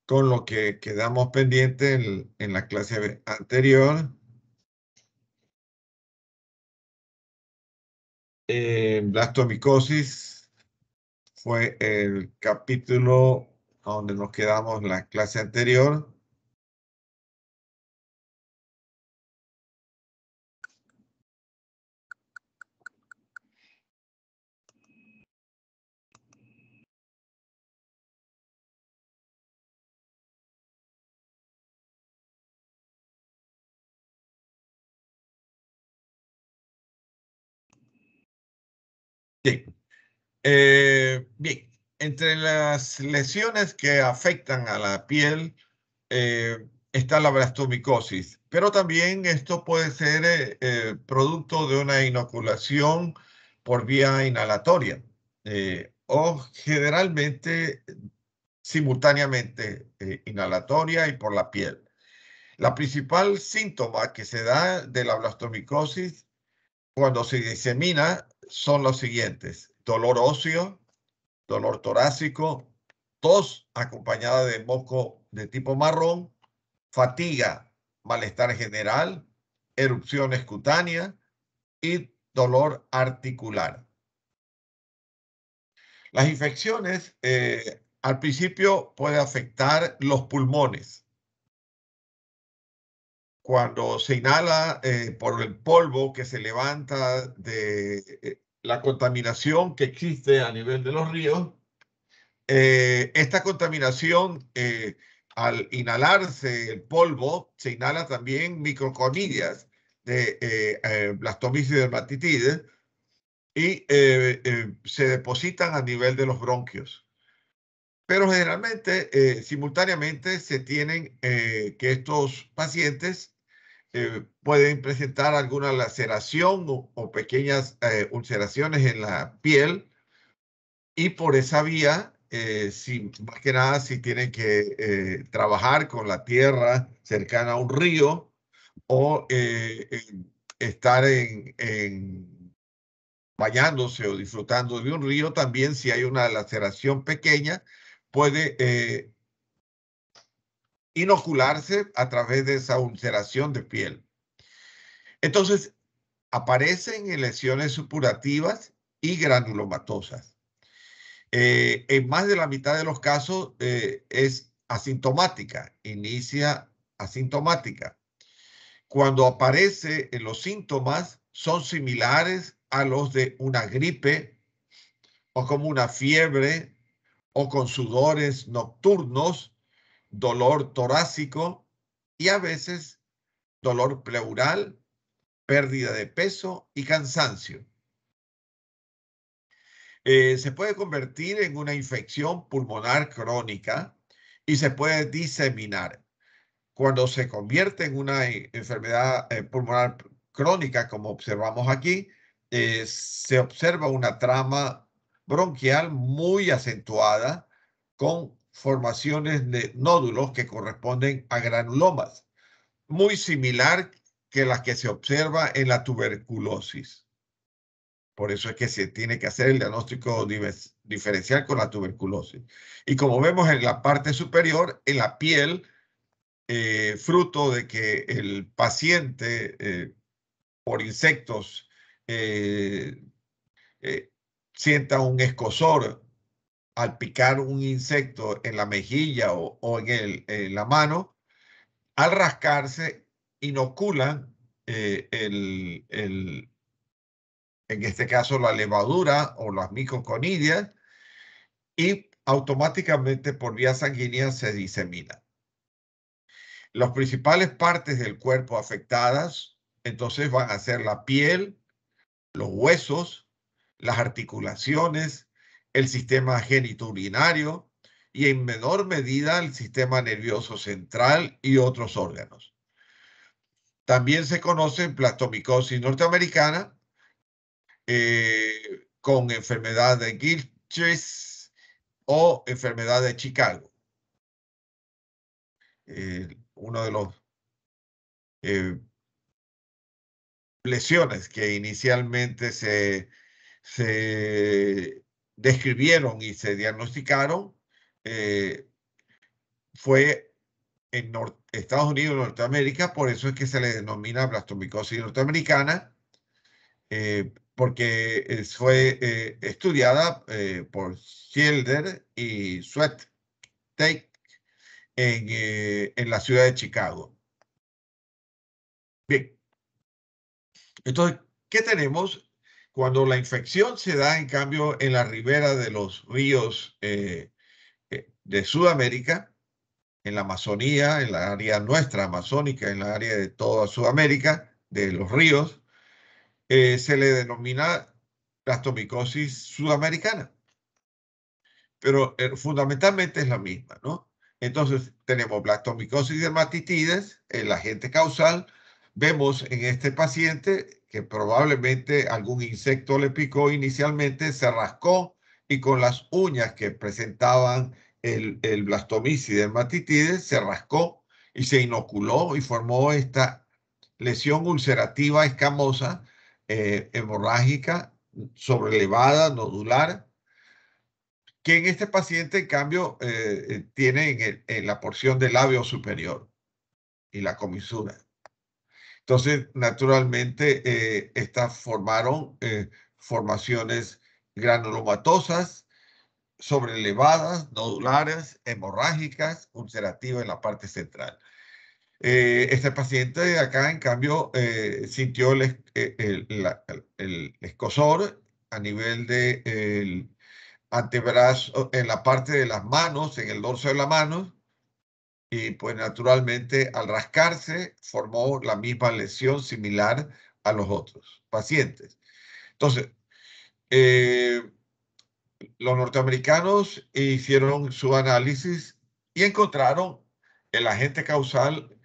con lo que quedamos pendiente en la clase anterior. Blastomicosis fue el capítulo donde nos quedamos en la clase anterior. Bien. Bien, entre las lesiones que afectan a la piel está la blastomicosis, pero también esto puede ser producto de una inoculación por vía inhalatoria o generalmente simultáneamente inhalatoria y por la piel. La principal síntoma que se da de la blastomicosis cuando se disemina son los siguientes: dolor óseo, dolor torácico, tos acompañada de moco de tipo marrón, fatiga, malestar general, erupciones cutáneas y dolor articular. Las infecciones al principio pueden afectar los pulmones. Cuando se inhala por el polvo que se levanta de la contaminación que existe a nivel de los ríos, esta contaminación, al inhalarse el polvo, se inhala también microconidias de Blastomyces dermatitide y se depositan a nivel de los bronquios. Pero generalmente, simultáneamente, se tienen que estos pacientes pueden presentar alguna laceración o pequeñas ulceraciones en la piel, y por esa vía, más que nada, si tienen que trabajar con la tierra cercana a un río o estar bañándose o disfrutando de un río, también si hay una laceración pequeña, puede inocularse a través de esa ulceración de piel. Entonces, aparecen en lesiones supurativas y granulomatosas. En más de la mitad de los casos es asintomática, inicia asintomática. Cuando aparecen los síntomas son similares a los de una gripe o como una fiebre o con sudores nocturnos, dolor torácico y a veces dolor pleural, pérdida de peso y cansancio. Se puede convertir en una infección pulmonar crónica y se puede diseminar. Cuando se convierte en una enfermedad pulmonar crónica, como observamos aquí, se observa una trama bronquial muy acentuada con formaciones de nódulos que corresponden a granulomas, muy similar que las que se observa en la tuberculosis. Por eso es que se tiene que hacer el diagnóstico diferencial con la tuberculosis. Y como vemos en la parte superior, en la piel, fruto de que el paciente por insectos eh, sienta un escozor al picar un insecto en la mejilla o en la mano, al rascarse inoculan en este caso la levadura o las micoconidias, y automáticamente por vía sanguínea se disemina. Las principales partes del cuerpo afectadas entonces van a ser la piel, los huesos, las articulaciones, el sistema genitourinario y en menor medida el sistema nervioso central y otros órganos. También se conoce blastomicosis norteamericana con enfermedad de Gilchrist o enfermedad de Chicago. Uno de los lesiones que inicialmente se describieron y se diagnosticaron fue en Estados Unidos, Norteamérica, por eso es que se le denomina blastomicosis norteamericana, porque fue estudiada por Schilder y Sweat en la ciudad de Chicago. Bien, entonces, ¿qué tenemos? Cuando la infección se da, en cambio, en la ribera de los ríos de Sudamérica, en la Amazonía, en la área nuestra amazónica, en la área de toda Sudamérica, de los ríos, se le denomina blastomicosis sudamericana, pero fundamentalmente es la misma, ¿no? Entonces tenemos blastomicosis dermatitides, el agente causal. Vemos en este paciente que probablemente algún insecto le picó inicialmente, se rascó y con las uñas que presentaban el blastomisis dermatitides se rascó y se inoculó y formó esta lesión ulcerativa escamosa, hemorrágica, sobrelevada, nodular, que en este paciente, en cambio, tiene en la porción del labio superior y la comisura. Entonces, naturalmente, estas formaron formaciones granulomatosas, sobrelevadas, nodulares, hemorrágicas, ulcerativas en la parte central. Este paciente acá, en cambio, sintió el escozor a nivel del antebrazo, en la parte de las manos, en el dorso de la mano, y pues naturalmente al rascarse formó la misma lesión similar a los otros pacientes. Entonces, eh, los norteamericanos hicieron su análisis y encontraron el agente causal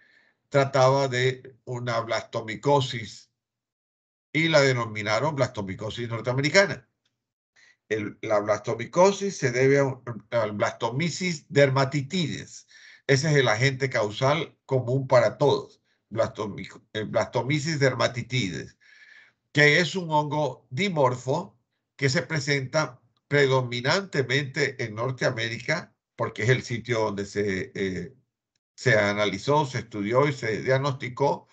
trataba de una blastomicosis y la denominaron blastomicosis norteamericana. La blastomicosis se debe al blastomisis dermatitides. Ese es el agente causal común para todos, blastomisis dermatitides, que es un hongo dimorfo que se presenta predominantemente en Norteamérica, porque es el sitio donde se analizó, se estudió y se diagnosticó,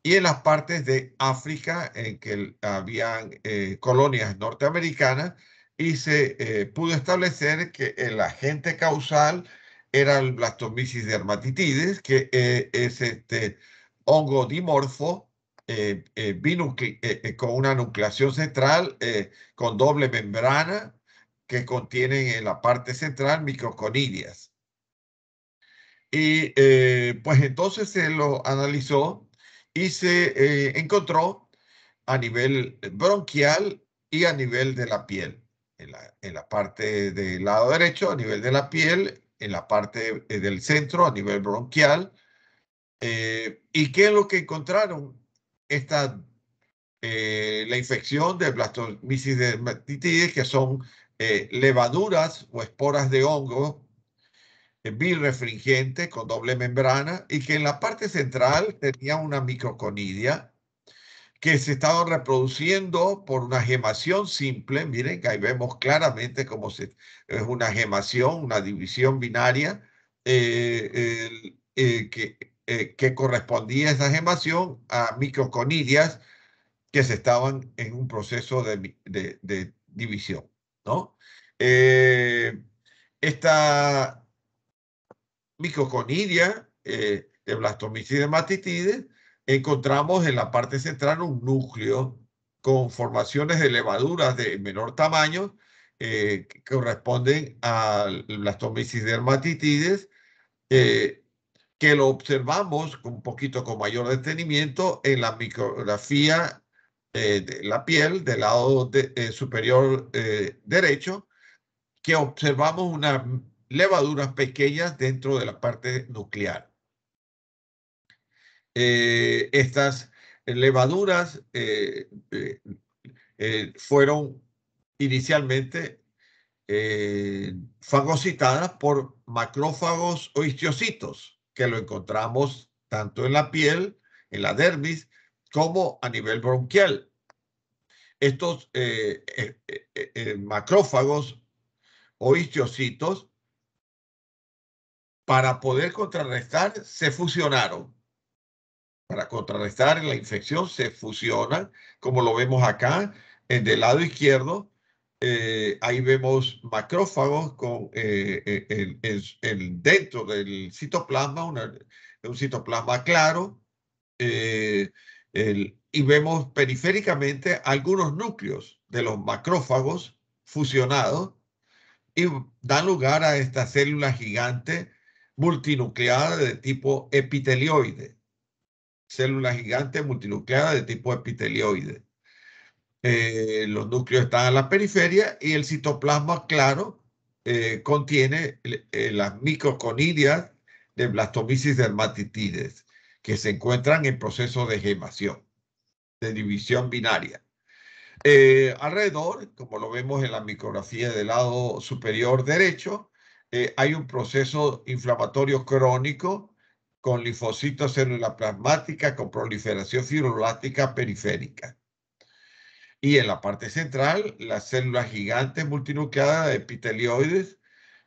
y en las partes de África en que habían colonias norteamericanas, y se pudo establecer que el agente causal era el blastomisis dermatitides, que es este hongo dimorfo con una nucleación central con doble membrana que contienen en la parte central microconidias. Y pues entonces se lo analizó y se encontró a nivel bronquial y a nivel de la piel. En la parte del lado derecho, a nivel de la piel, en la parte del centro, a nivel bronquial. ¿Y qué es lo que encontraron? La infección de blastomisis dermatitides, que son levaduras o esporas de hongo birefringente con doble membrana, y que en la parte central tenía una microconidia que se estaba reproduciendo por una gemación simple. Miren que ahí vemos claramente cómo es una gemación, una división binaria que correspondía a esa gemación a microconidias que se estaban en un proceso de división, ¿no? Esta micoconidia de blastomisis dermatitides, encontramos en la parte central un núcleo con formaciones de levaduras de menor tamaño que corresponden al blastomisis dermatitides, eh, que lo observamos un poquito con mayor detenimiento en la micrografía de la piel del lado superior derecho, que observamos unas levaduras pequeñas dentro de la parte nuclear. Estas levaduras fueron inicialmente fagocitadas por macrófagos o histiocytos, que lo encontramos tanto en la piel, en la dermis, como a nivel bronquial. Estos macrófagos o histiocytos para poder contrarrestar, se fusionaron. Para contrarrestar la infección se fusionan, como lo vemos acá, del lado izquierdo. Ahí vemos macrófagos con, dentro del citoplasma, un citoplasma claro, y vemos periféricamente algunos núcleos de los macrófagos fusionados y dan lugar a esta célula gigante multinucleada de tipo epitelioide. Célula gigante multinucleada de tipo epitelioide. Los núcleos están a la periferia y el citoplasma claro contiene las microconidias de Blastomyces dermatitides que se encuentran en proceso de gemación, de división binaria. Alrededor, como lo vemos en la micrografía del lado superior derecho, hay un proceso inflamatorio crónico con linfocitos, célula plasmática, con proliferación fibroblastica periférica. Y en la parte central, las células gigantes multinucleadas epitelioides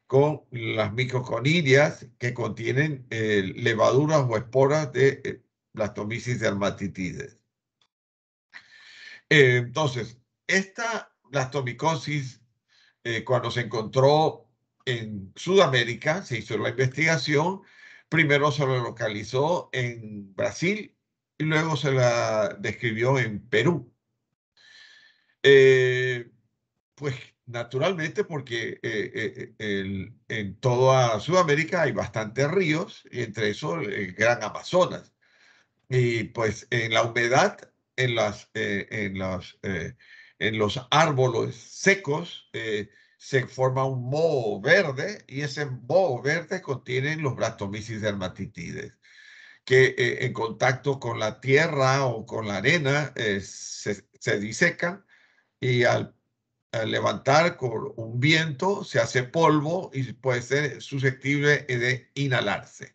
con las microconidias que contienen levaduras o esporas de Blastomyces dermatitides. Entonces, esta blastomicosis, cuando se encontró en Sudamérica, se hizo la investigación, primero se la localizó en Brasil y luego se la describió en Perú. Pues naturalmente porque en toda Sudamérica hay bastantes ríos y entre esos el Gran Amazonas. Y pues en la humedad, en los árboles secos, se forma un moho verde y ese moho verde contiene los Blastomyces dermatitides, que en contacto con la tierra o con la arena se disecan y al levantar con un viento se hace polvo y puede ser susceptible de inhalarse.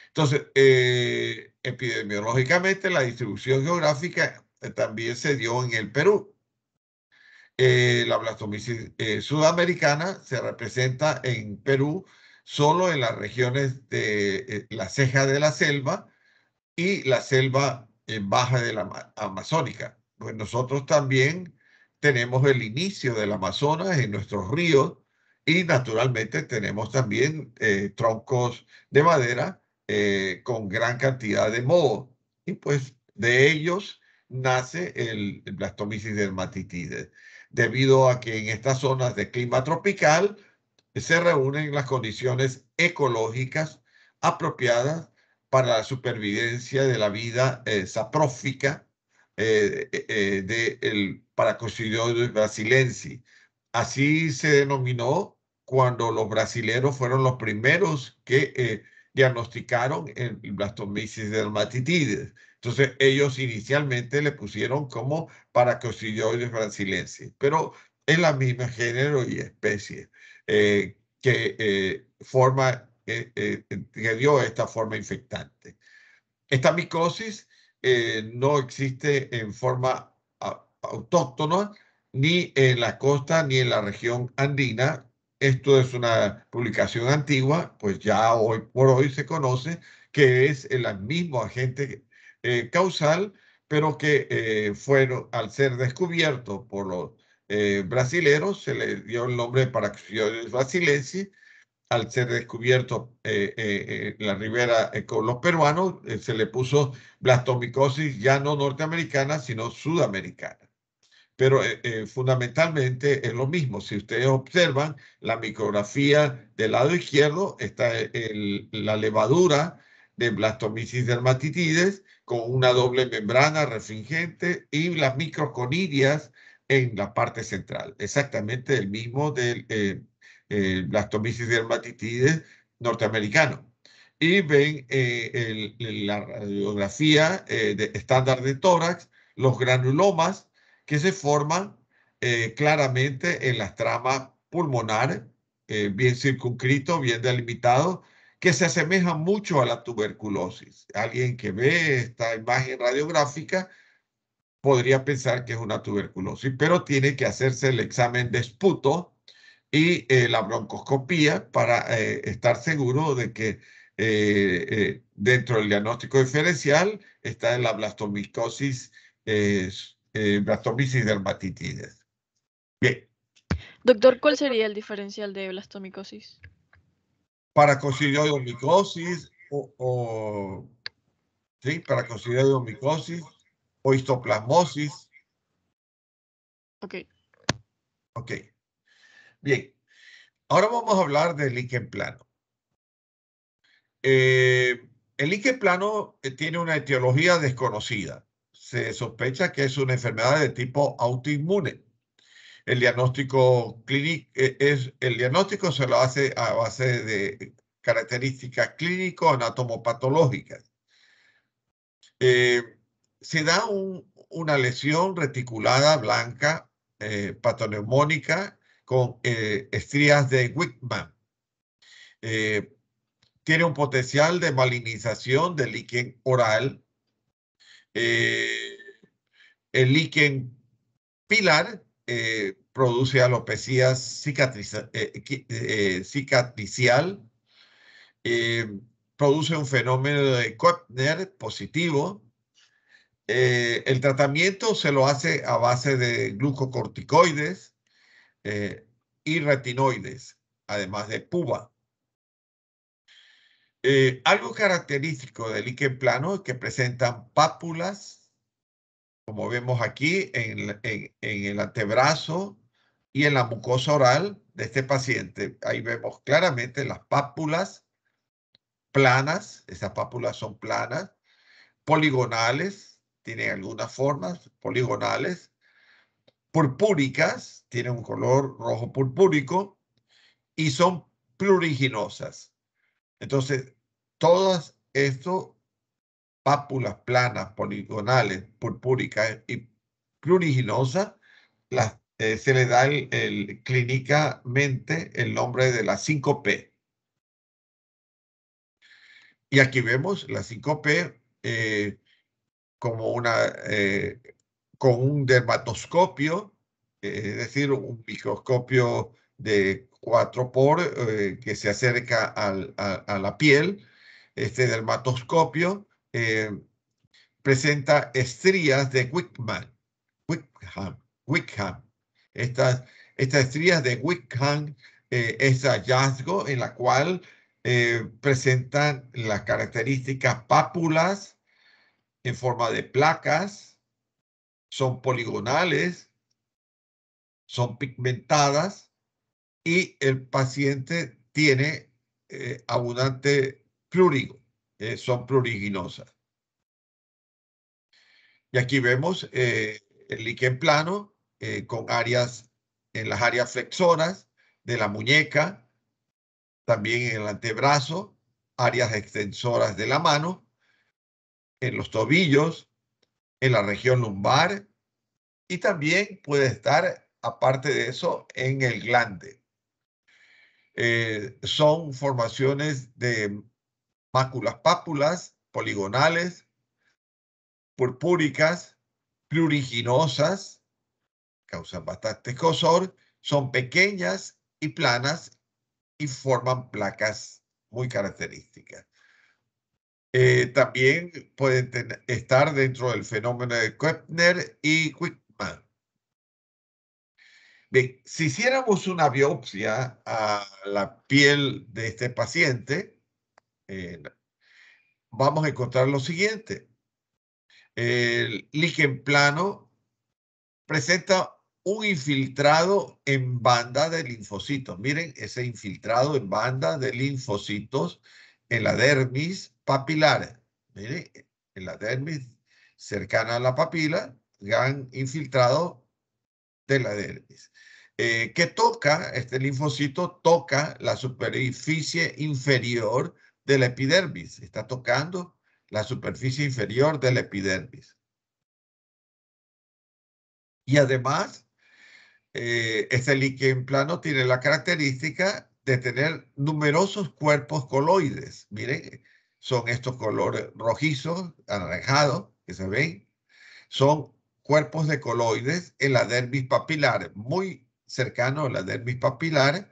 Entonces, epidemiológicamente, la distribución geográfica también se dio en el Perú. La blastomisis sudamericana se representa en Perú solo en las regiones de la ceja de la selva y la selva baja de la amazónica. Pues nosotros también tenemos el inicio del Amazonas en nuestros ríos y naturalmente tenemos también troncos de madera con gran cantidad de moho. Y pues de ellos nace el Blastomyces dermatitides, debido a que en estas zonas de clima tropical se reúnen las condiciones ecológicas apropiadas para la supervivencia de la vida saprófica del Paracoccidioides brasilensis. Así se denominó cuando los brasileros fueron los primeros que diagnosticaron el Blastomyces dermatitides. Entonces ellos inicialmente le pusieron como Paracoccidioides brasilensis, pero es la misma género y especie que dio esta forma infectante. Esta micosis no existe en forma autóctona ni en la costa ni en la región andina. Esto es una publicación antigua, pues ya hoy por hoy se conoce que es el mismo agente causal, pero que fueron, al ser descubierto por los brasileros, se le dio el nombre de Paracoccidioides brasilensis. Al ser descubierto en la ribera con los peruanos, se le puso blastomicosis ya no norteamericana, sino sudamericana. Pero fundamentalmente es lo mismo. Si ustedes observan la micrografía del lado izquierdo, está la levadura de Blastomyces dermatitides con una doble membrana refringente y las microconidias en la parte central. Exactamente el mismo del Blastomyces dermatitides norteamericano. Y ven la radiografía de estándar de tórax, los granulomas que se forman claramente en las tramas pulmonares, bien circunscritos, bien delimitados, que se asemejan mucho a la tuberculosis. Alguien que ve esta imagen radiográfica podría pensar que es una tuberculosis, pero tiene que hacerse el examen de esputo y la broncoscopía para estar seguro de que dentro del diagnóstico diferencial está la blastomicosis, blastomisis dermatitidis. Bien, Doctor, ¿cuál sería el diferencial de blastomicosis? paracoccidioidomicosis ¿sí? Paracoccidioidomicosis o histoplasmosis. Ok. Ok, bien. Ahora vamos a hablar del líquen plano. El líquen plano tiene una etiología desconocida. Se sospecha que es una enfermedad de tipo autoinmune. El diagnóstico clínico el diagnóstico se lo hace a base de características clínico-anatomopatológicas. Se da una lesión reticulada blanca patoneumónica con estrías de Wickman. Tiene un potencial de malignización del líquen oral. El líquen pilar produce alopecia cicatricial, produce un fenómeno de Koepner positivo. El tratamiento se lo hace a base de glucocorticoides y retinoides, además de PUVA. Algo característico del líquen plano es que presentan pápulas, como vemos aquí en el antebrazo y en la mucosa oral de este paciente. Ahí vemos claramente las pápulas planas, esas pápulas son planas, poligonales, tienen algunas formas poligonales, purpúricas, tienen un color rojo purpúrico y son pluriginosas. Entonces, todas estas pápulas planas, poligonales, purpúricas y pluriginosas, se le da clínicamente el nombre de la 5P. Y aquí vemos la 5P como con un dermatoscopio, es decir, un microscopio de 4 por que se acerca a la piel. Este dermatoscopio presenta estrías de Wickham. Estas estrías de Wickham es hallazgo en la cual presentan las características pápulas en forma de placas, son poligonales, son pigmentadas y el paciente tiene abundante plurigo, son pluriginosas. Y aquí vemos el líquen plano con áreas en las áreas flexoras de la muñeca, también en el antebrazo, áreas extensoras de la mano, en los tobillos, en la región lumbar y también puede estar, aparte de eso, en el glande. Son formaciones de máculas pápulas, poligonales, purpúricas, pluriginosas, causan bastante escozor, son pequeñas y planas y forman placas muy características. También pueden estar dentro del fenómeno de Koepner y Wickman. Bien, si hiciéramos una biopsia a la piel de este paciente, vamos a encontrar lo siguiente. El líquen plano presenta un infiltrado en banda de linfocitos. Miren ese infiltrado en banda de linfocitos en la dermis papilar. Miren, en la dermis cercana a la papila, han infiltrado de la dermis. Que toca, este linfocito toca la superficie inferior de la epidermis. Está tocando la superficie inferior de la epidermis. Y además, este líquen plano tiene la característica de tener numerosos cuerpos coloides. Miren, son estos colores rojizos, anaranjados, que se ven. Son cuerpos de coloides en la dermis papilar, muy cercano a la dermis papilar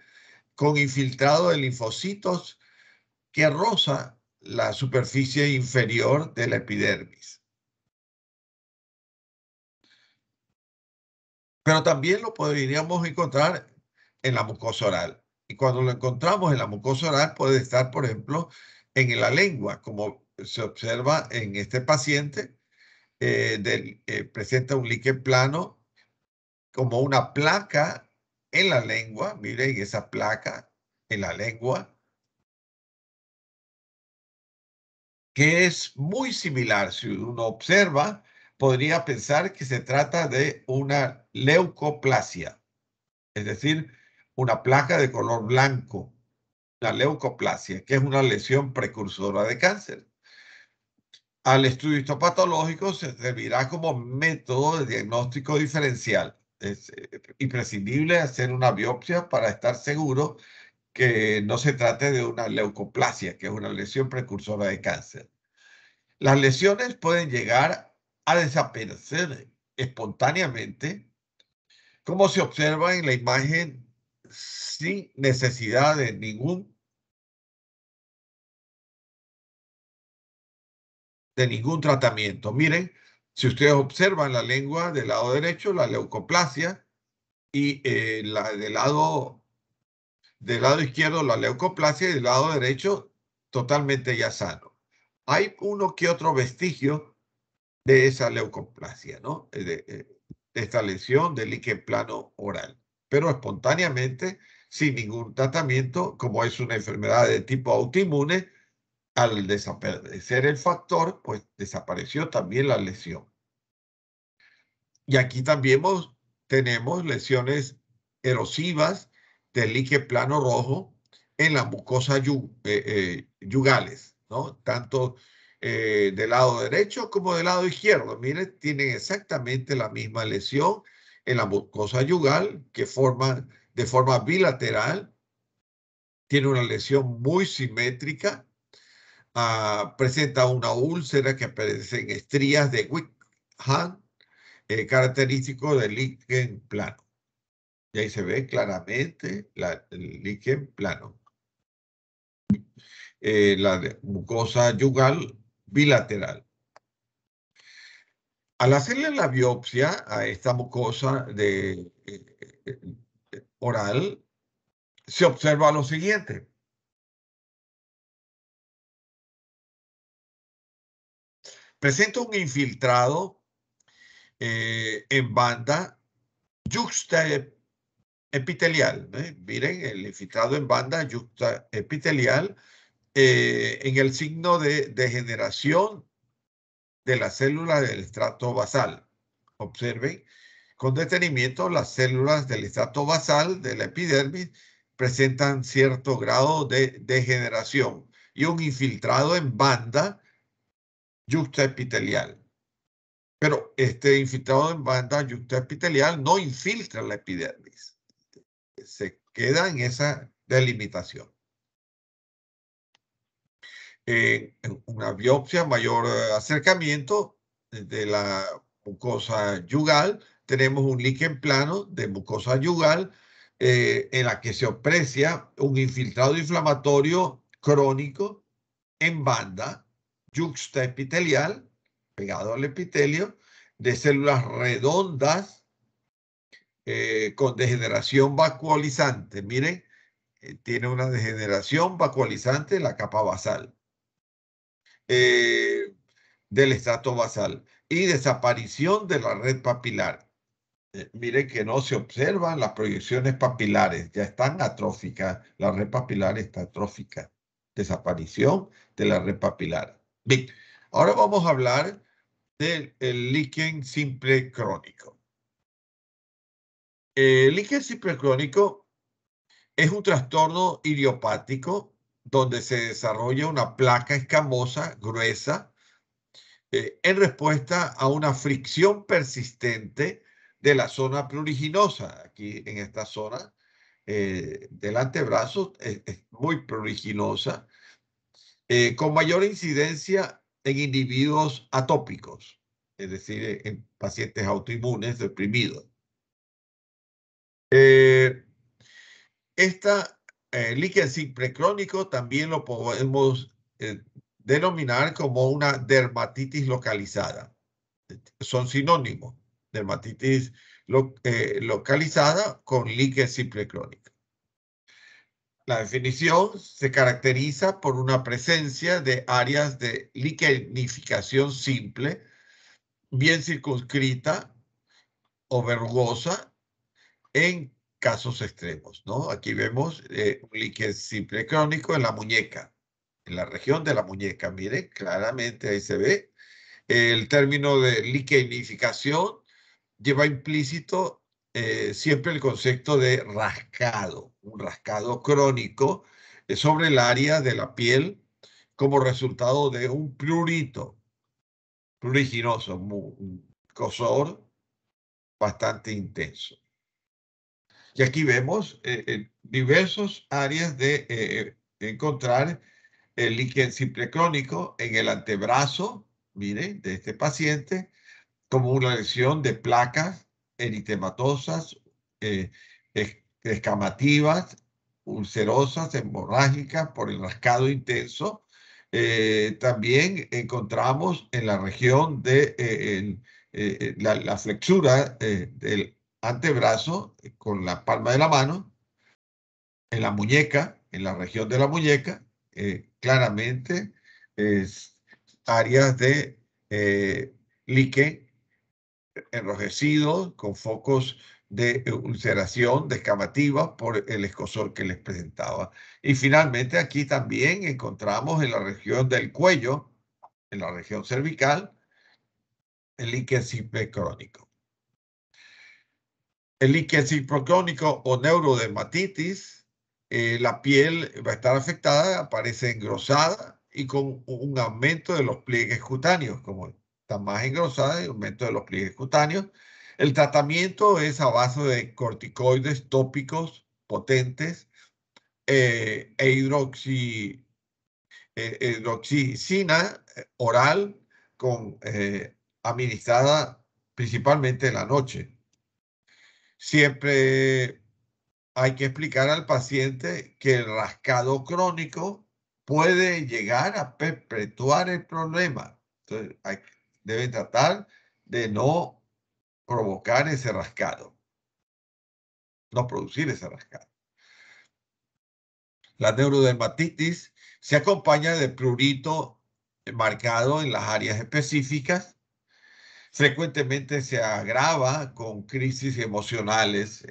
con infiltrado de linfocitos que roza la superficie inferior de la epidermis. Pero también lo podríamos encontrar en la mucosa oral. Y cuando lo encontramos en la mucosa oral puede estar, por ejemplo, en la lengua, como se observa en este paciente, presenta un líquen plano como una placa en la lengua. Miren esa placa en la lengua, que es muy similar. Si uno observa, podría pensar que se trata de una leucoplasia, es decir, una placa de color blanco, la leucoplasia, que es una lesión precursora de cáncer. Al estudio histopatológico se servirá como método de diagnóstico diferencial. Es imprescindible hacer una biopsia para estar seguro que no se trate de una leucoplasia, que es una lesión precursora de cáncer. Las lesiones pueden llegar a desaparecer espontáneamente, como se observa en la imagen, sin necesidad de ningún tratamiento. Miren, si ustedes observan la lengua del lado derecho, la leucoplasia, y del lado izquierdo la leucoplasia y del lado derecho totalmente ya sano. Hay uno que otro vestigio de esa leucoplasia, ¿no? De esta lesión del líquen plano oral, pero espontáneamente, sin ningún tratamiento, como es una enfermedad de tipo autoinmune, al desaparecer el factor, pues desapareció también la lesión. Y aquí también tenemos lesiones erosivas del líquen plano rojo en la mucosa yugales, ¿no? Tanto del lado derecho como del lado izquierdo. Miren, tienen exactamente la misma lesión en la mucosa yugal que forman de forma bilateral. Tiene una lesión muy simétrica. Presenta una úlcera que aparece en estrías de Wickham, característico del líquen plano. Y ahí se ve claramente el líquen plano. La mucosa yugal bilateral. Al hacerle la biopsia a esta mucosa oral, se observa lo siguiente. Presenta un infiltrado en banda yuxtaepitelial. Miren, el infiltrado en banda yuxtaepitelial en el signo de degeneración de las células del estrato basal. Observen con detenimiento las células del estrato basal de la epidermis presentan cierto grado de degeneración y un infiltrado en banda yuxtaepitelial. Pero este infiltrado en banda yuxtaepitelial no infiltra la epidermis. Se queda en esa delimitación. En una biopsia, mayor acercamiento de la mucosa yugal, tenemos un líquen plano de mucosa yugal en la que se aprecia un infiltrado inflamatorio crónico en banda yuxtaepitelial, pegado al epitelio, de células redondas con degeneración vacuolizante. Miren, tiene una degeneración vacuolizante en la capa basal del estrato basal y desaparición de la red papilar. Miren que no se observan las proyecciones papilares, ya están atróficas, la red papilar está atrófica. Desaparición de la red papilar. Bien, ahora vamos a hablar del líquen simple crónico. El líquen simple crónico es un trastorno idiopático donde se desarrolla una placa escamosa gruesa en respuesta a una fricción persistente de la zona pruriginosa. Aquí en esta zona del antebrazo es muy pruriginosa, con mayor incidencia en individuos atópicos, es decir, en pacientes autoinmunes deprimidos. Esta líquen simple crónico también lo podemos denominar como una dermatitis localizada. Son sinónimos, dermatitis localizada con líquen simple crónico. La definición se caracteriza por una presencia de áreas de liquenificación simple, bien circunscrita o verrugosa en casos extremos, ¿no? Aquí vemos un líquen simple crónico en la muñeca, en la región de la muñeca. Miren, claramente ahí se ve. El término de liquenificación lleva implícito siempre el concepto de rascado, un rascado crónico sobre el área de la piel como resultado de un prurito, pruriginoso, un cosor bastante intenso. Y aquí vemos diversas áreas de encontrar el líquen simple crónico en el antebrazo, miren, de este paciente, como una lesión de placas eritematosas, escamativas, ulcerosas, hemorrágicas por el rascado intenso. También encontramos en la región de la flexura del antebrazo con la palma de la mano, en la muñeca, en la región de la muñeca, claramente es áreas de líquen enrojecidos con focos de ulceración descamativa por el escozor que les presentaba. Y finalmente aquí también encontramos en la región del cuello, en la región cervical, el líquen simple crónico. El líquen simple crónico o neurodermatitis, la piel va a estar afectada, aparece engrosada y con un aumento de los pliegues cutáneos, como está más engrosada, el aumento de los pliegues cutáneos. El tratamiento es a base de corticoides tópicos potentes hidroxicina oral administrada principalmente en la noche. Siempre hay que explicar al paciente que el rascado crónico puede llegar a perpetuar el problema. Entonces, deben tratar de no provocar ese rascado, no producir ese rascado. La neurodermatitis se acompaña de prurito marcado en las áreas específicas. Frecuentemente se agrava con crisis emocionales,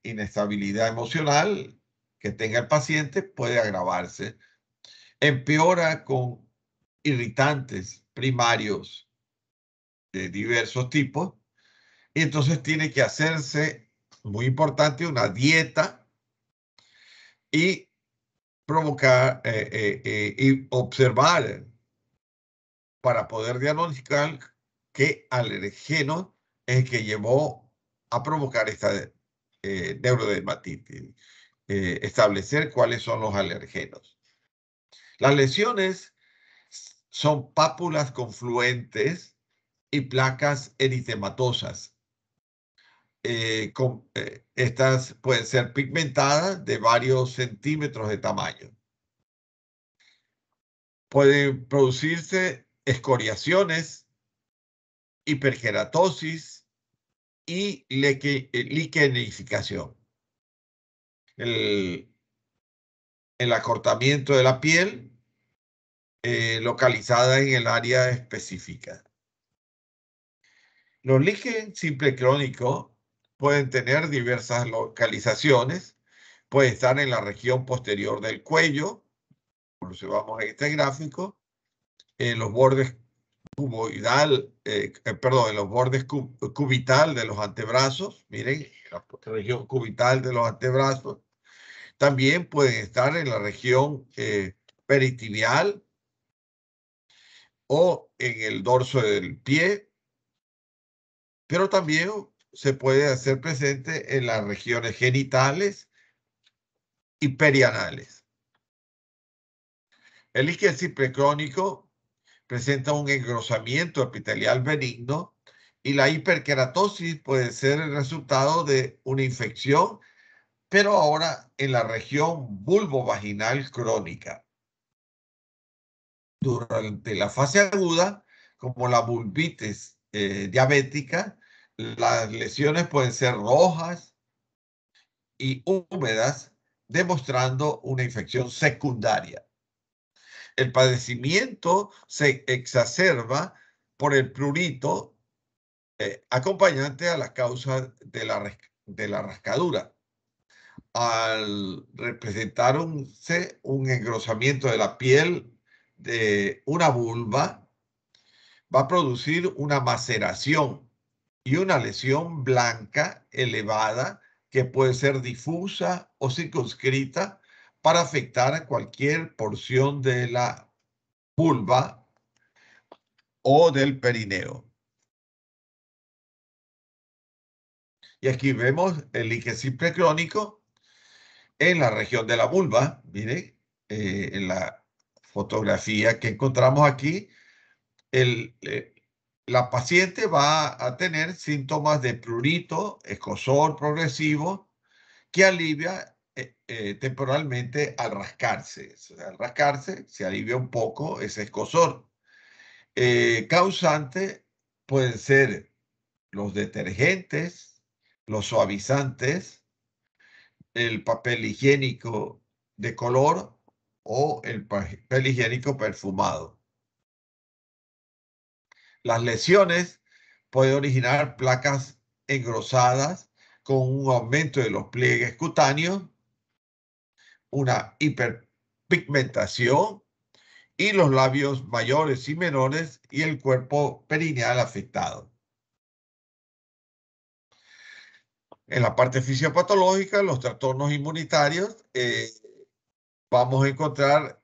inestabilidad emocional que tenga el paciente puede agravarse. Empeora con irritantes primarios de diversos tipos y entonces tiene que hacerse, muy importante, una dieta y provocar y observar para poder diagnosticar qué alergeno es el que llevó a provocar esta neurodermatitis. Establecer cuáles son los alergenos. Las lesiones son pápulas confluentes y placas eritematosas. Estas pueden ser pigmentadas de varios centímetros de tamaño. Pueden producirse escoriaciones, hiperkeratosis y liquenificación. El acortamiento de la piel localizada en el área específica. Los líquen simple crónicos pueden tener diversas localizaciones. Puede estar en la región posterior del cuello, como observamos en este gráfico, en los bordes en los bordes cubital de los antebrazos. Miren, la región cubital de los antebrazos. También pueden estar en la región peritibial o en el dorso del pie, pero también se puede hacer presente en las regiones genitales y perianales. El líquen simple crónico presenta un engrosamiento epitelial benigno Y la hiperkeratosis puede ser el resultado de una infección, pero ahora en la región vulvovaginal crónica. Durante la fase aguda, como la vulvitis diabética, las lesiones pueden ser rojas y húmedas, demostrando una infección secundaria. El padecimiento se exacerba por el prurito acompañante a la causa de la rascadura. Al representarse un engrosamiento de la piel de una vulva, va a producir una maceración y una lesión blanca elevada que puede ser difusa o circunscrita para afectar cualquier porción de la vulva o del perineo. Y aquí vemos el líquen simple crónico en la región de la vulva. Miren, en la fotografía que encontramos aquí, la paciente va a tener síntomas de prurito, escozor progresivo, que alivia temporalmente al rascarse. O sea, al rascarse se alivia un poco ese escozor. Causante pueden ser los detergentes, los suavizantes, el papel higiénico de color o el papel higiénico perfumado. Las lesiones pueden originar placas engrosadas con un aumento de los pliegues cutáneos, una hiperpigmentación y los labios mayores y menores y el cuerpo perineal afectado. En la parte fisiopatológica, los trastornos inmunitarios, vamos a encontrar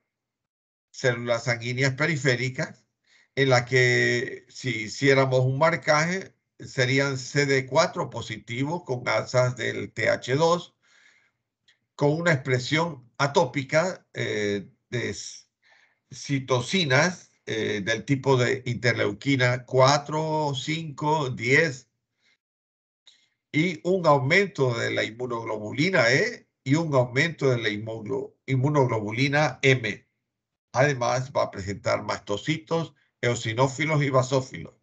células sanguíneas periféricas, en la que si hiciéramos un marcaje, serían CD4 positivos con alzas del TH2, con una expresión atópica de citocinas del tipo de interleuquina 4, 5, 10, y un aumento de la inmunoglobulina E y un aumento de la inmunoglobulina M. Además, va a presentar mastocitos, eosinófilos y basófilos.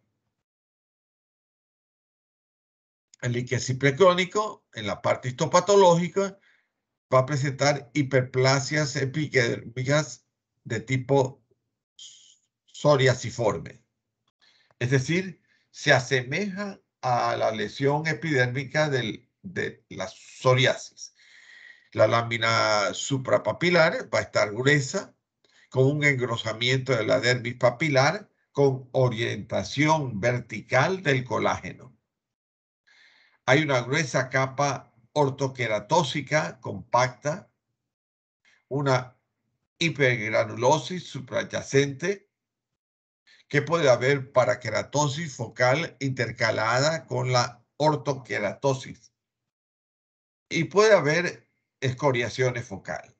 El líquen simple crónico, en la parte histopatológica, va a presentar hiperplasias epidérmicas de tipo psoriasiforme. Es decir, se asemeja a la lesión epidérmica de la psoriasis. La lámina suprapapilar va a estar gruesa, con un engrosamiento de la dermis papilar, con orientación vertical del colágeno. Hay una gruesa capa ortoqueratósica compacta, una hipergranulosis subyacente, que puede haber paraqueratosis focal intercalada con la ortoqueratosis, y puede haber escoriaciones focales.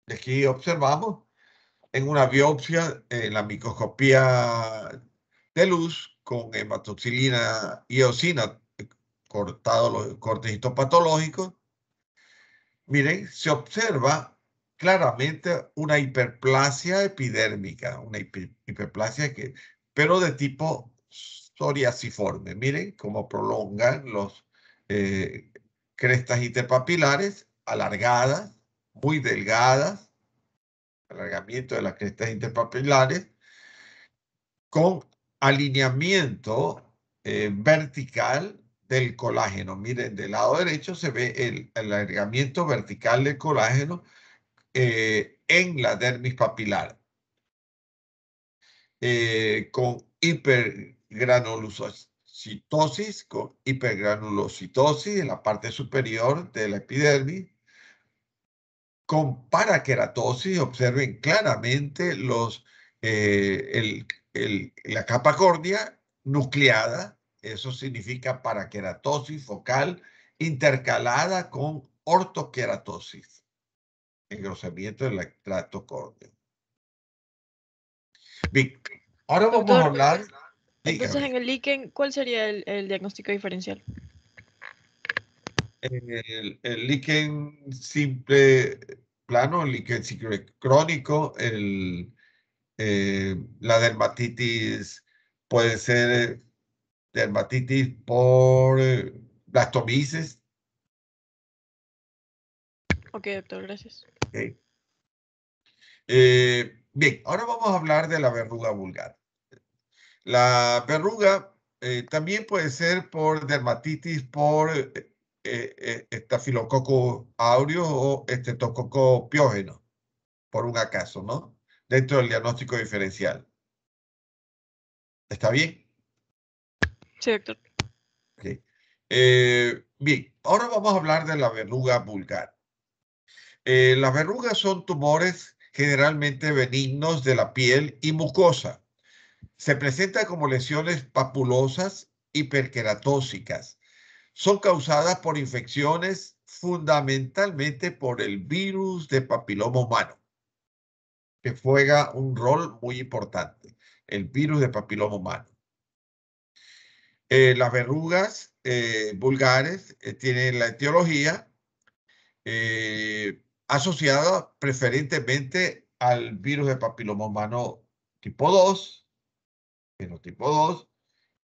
Aquí observamos en una biopsia, en la microscopía de luz con hematoxilina y eosina, cortados los cortes histopatológicos, miren, se observa claramente una hiperplasia epidérmica, una hiperplasia pero de tipo psoriasiforme. Miren cómo prolongan los crestas interpapilares alargadas, muy delgadas, alargamiento de las crestas interpapilares, con alineamiento vertical del colágeno. Miren, del lado derecho se ve el alargamiento vertical del colágeno en la dermis papilar, con hipergranulocitosis en la parte superior de la epidermis, con paraqueratosis. Observen claramente la capa córnea nucleada. Eso significa paraqueratosis focal intercalada con ortoqueratosis, engrosamiento del tracto córneo. Bien, ahora vamos a Doctor, hablar. Entonces, Dígame. en el líquen, ¿cuál sería el diagnóstico diferencial? El líquen simple plano, el líquen simple crónico, la dermatitis puede ser dermatitis por blastomices. Ok, doctor, gracias. ¿Ok? Bien, ahora vamos a hablar de la verruga vulgar. La verruga también puede ser por dermatitis por estafilococo aureus o estreptococo piógeno, por un acaso, ¿no? Dentro del diagnóstico diferencial. ¿Está bien? Sí, doctor. Ok. Bien, ahora vamos a hablar de la verruga vulgar. Las verrugas son tumores generalmente benignos de la piel y mucosa. Se presenta como lesiones papulosas hiperqueratóxicas. Son causadas por infecciones fundamentalmente por el virus de papiloma humano, que juega un rol muy importante, el virus de papiloma humano. Las verrugas vulgares tienen la etiología asociada preferentemente al virus de papiloma humano tipo 2, fenotipo 2,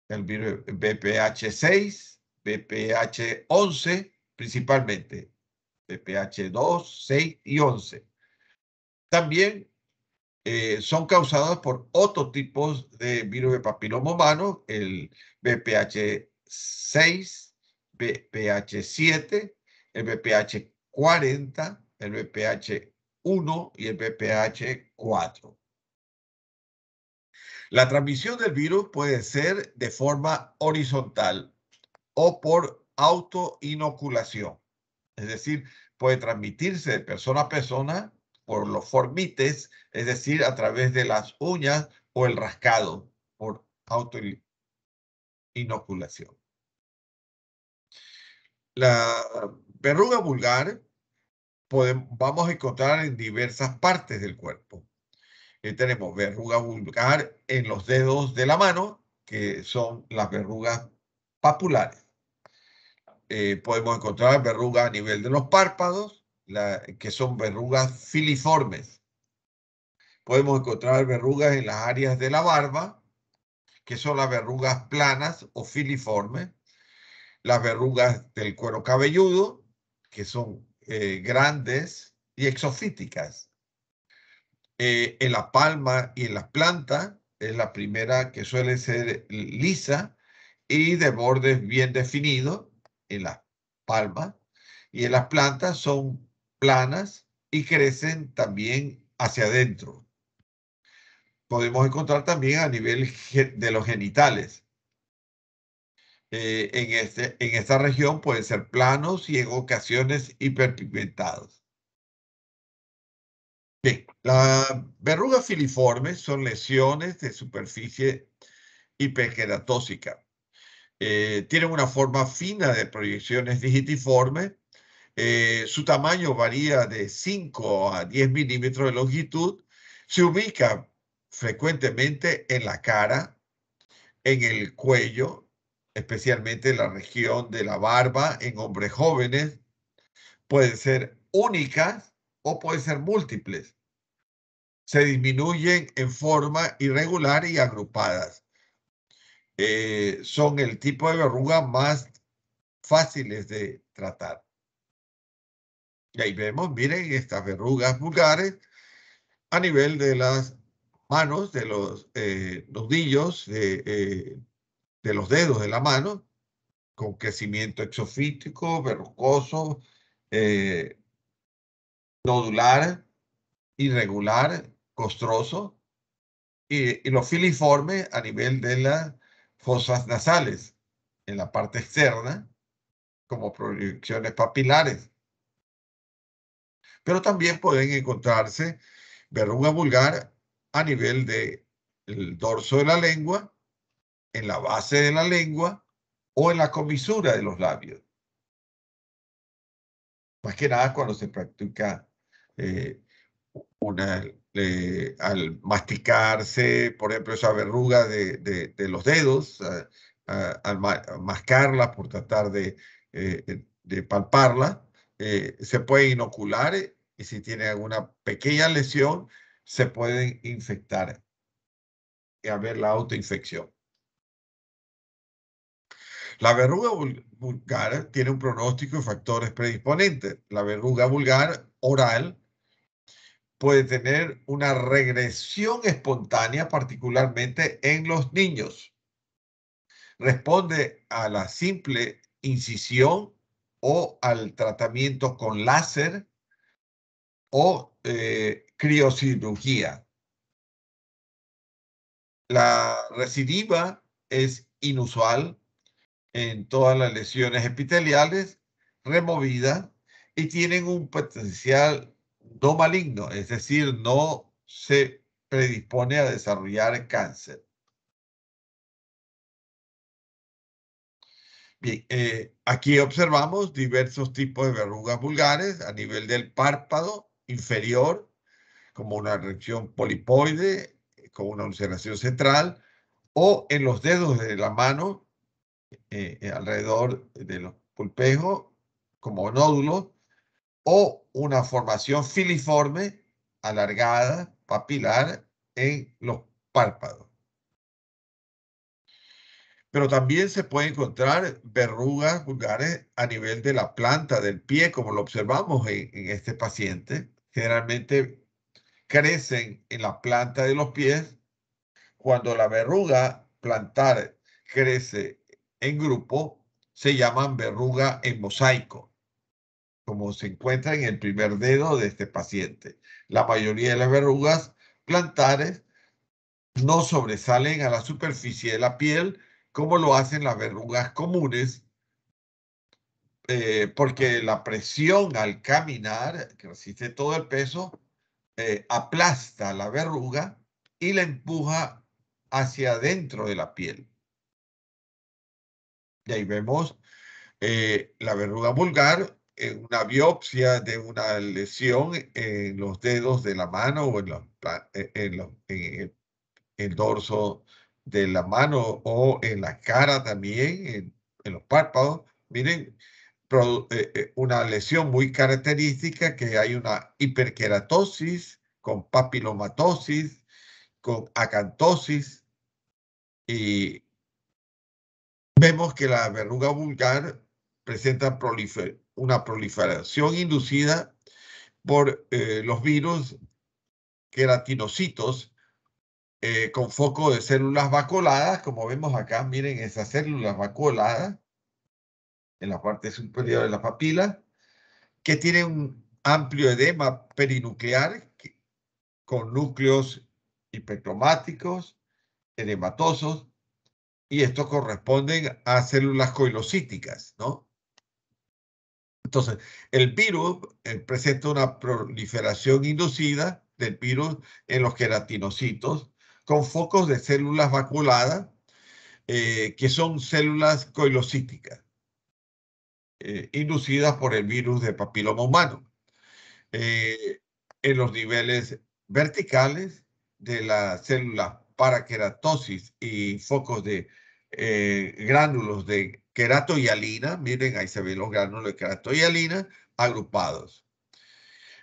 el virus BPH6, BPH11, principalmente BPH2, 6 y 11. También son causados por otros tipos de virus de papiloma humano, el BPH6, BPH7, el BPH40, el BPH1 y el BPH4. La transmisión del virus puede ser de forma horizontal o por autoinoculación. Es decir, puede transmitirse de persona a persona por los formites, es decir, a través de las uñas o el rascado por autoinoculación. La verruga vulgar vamos a encontrar en diversas partes del cuerpo. Tenemos verruga vulgar en los dedos de la mano, que son las verrugas papulares. Podemos encontrar verrugas a nivel de los párpados, que son verrugas filiformes. Podemos encontrar verrugas en las áreas de la barba, que son las verrugas planas o filiformes. Las verrugas del cuero cabelludo, que son grandes y exofíticas. En la palma y en las plantas, es la primera que suele ser lisa y de bordes bien definidos en las palmas. Y en las plantas son planas y crecen también hacia adentro. Podemos encontrar también a nivel de los genitales. En esta región pueden ser planos y en ocasiones hiperpigmentados. Bien, las verrugas filiformes son lesiones de superficie hiperqueratóxica. Tienen una forma fina de proyecciones digitiformes. Su tamaño varía de 5 a 10 milímetros de longitud. Se ubica frecuentemente en la cara, en el cuello, especialmente en la región de la barba en hombres jóvenes. Pueden ser únicas o pueden ser múltiples. Se disminuyen en forma irregular y agrupadas. Son el tipo de verruga más fáciles de tratar. Y ahí vemos, miren, estas verrugas vulgares a nivel de las manos, de los nudillos, de los dedos de la mano, con crecimiento exofítico, verrucoso, nodular, irregular, costroso, y los filiformes a nivel de las fosas nasales, en la parte externa, como proyecciones papilares. Pero también pueden encontrarse verruga vulgar a nivel del dorso de la lengua, en la base de la lengua o en la comisura de los labios. Más que nada cuando se practica al masticarse, por ejemplo, esa verruga de los dedos, al mascarla por tratar de palparla, se puede inocular y si tiene alguna pequeña lesión, se pueden infectar y haber la autoinfección. La verruga vulgar tiene un pronóstico y factores predisponentes. La verruga vulgar oral puede tener una regresión espontánea, particularmente en los niños. Responde a la simple incisión o al tratamiento con láser o criocirugía. La recidiva es inusual en todas las lesiones epiteliales removidas y tienen un potencial no maligno, es decir, no se predispone a desarrollar cáncer. Bien, aquí observamos diversos tipos de verrugas vulgares a nivel del párpado inferior, como una reacción polipoide, con una ulceración central, o en los dedos de la mano, alrededor de los pulpejos, como nódulos, o una formación filiforme, alargada, papilar, en los párpados. Pero también se puede encontrar verrugas vulgares a nivel de la planta del pie, como lo observamos en este paciente. Generalmente crecen en la planta de los pies. Cuando la verruga plantar crece en grupo, se llaman verruga en mosaico, como se encuentra en el primer dedo de este paciente. La mayoría de las verrugas plantares no sobresalen a la superficie de la piel como lo hacen las verrugas comunes, porque la presión al caminar, que resiste todo el peso, aplasta la verruga y la empuja hacia adentro de la piel. Y ahí vemos la verruga vulgar en una biopsia de una lesión en los dedos de la mano o en el dorso de la mano o en la cara también, en los párpados. Miren, una lesión muy característica que hay una hiperkeratosis con papilomatosis, con acantosis y vemos que la verruga vulgar presenta una proliferación inducida por los virus queratinocitos con foco de células vacuoladas, como vemos acá, miren esas células vacuoladas en la parte superior de la papila, que tienen un amplio edema perinuclear con núcleos hipercromáticos, edematosos, y estos corresponden a células coilocíticas, ¿no? Entonces, el virus presenta una proliferación inducida del virus en los queratinocitos con focos de células vacuoladas que son células coilocíticas inducidas por el virus de papiloma humano. En los niveles verticales de la célula paraqueratosis y focos de gránulos de queratohialina, miren, ahí se ven los gránulos de queratohialina agrupados.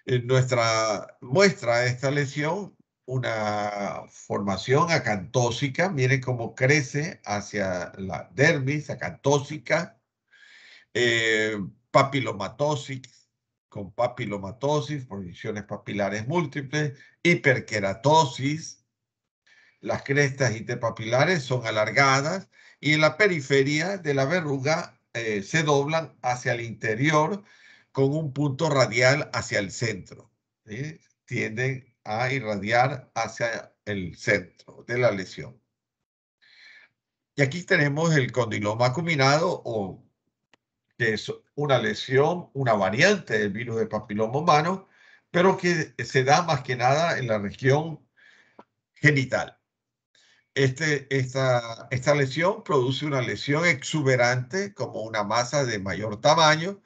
En nuestra muestra esta lesión, una formación acantósica, miren cómo crece hacia la dermis acantósica, papilomatosis, con papilomatosis, proyecciones papilares múltiples, hiperkeratosis, las crestas interpapilares son alargadas y en la periferia de la verruga se doblan hacia el interior con un punto radial hacia el centro. ¿Sí? Tienden a irradiar hacia el centro de la lesión. Y aquí tenemos el condiloma acuminado, o que es una lesión, una variante del virus de papiloma humano, pero que se da más que nada en la región genital. Esta lesión produce una lesión exuberante como una masa de mayor tamaño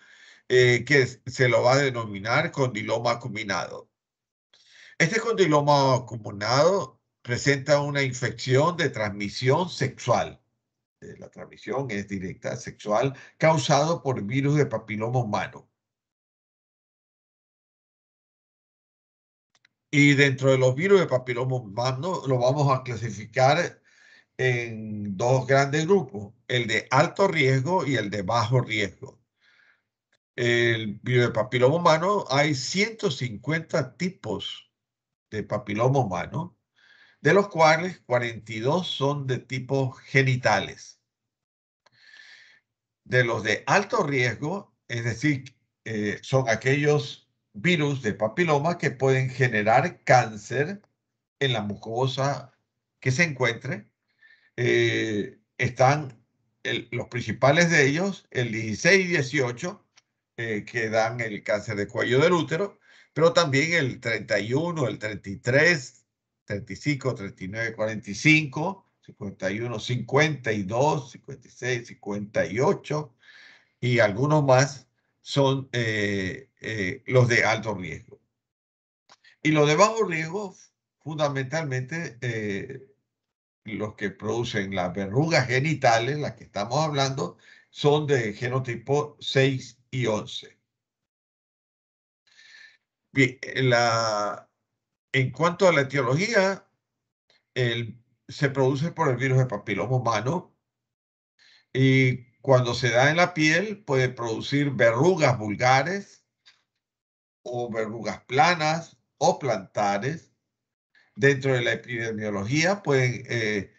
que se lo va a denominar condiloma acuminado. Este condiloma acuminado presenta una infección de transmisión sexual. La transmisión es directa, sexual, causado por virus de papiloma humano. Y dentro de los virus de papiloma humano lo vamos a clasificar en dos grandes grupos, el de alto riesgo y el de bajo riesgo. El virus de papiloma humano, hay 150 tipos de papiloma humano, de los cuales 42 son de tipo genitales. De los de alto riesgo, es decir, son aquellos virus de papiloma que pueden generar cáncer en la mucosa que se encuentre. Están los principales de ellos, el 16 y 18, que dan el cáncer de cuello del útero, pero también el 31, el 33, 35, 39, 45, 51, 52, 56, 58 y algunos más son los de alto riesgo. Y los de bajo riesgo, fundamentalmente, los que producen las verrugas genitales, las que estamos hablando, son de genotipo 6 y 11. Bien, en cuanto a la etiología, se produce por el virus de papiloma humano y cuando se da en la piel puede producir verrugas vulgares o verrugas planas o plantares. Dentro de la epidemiología pueden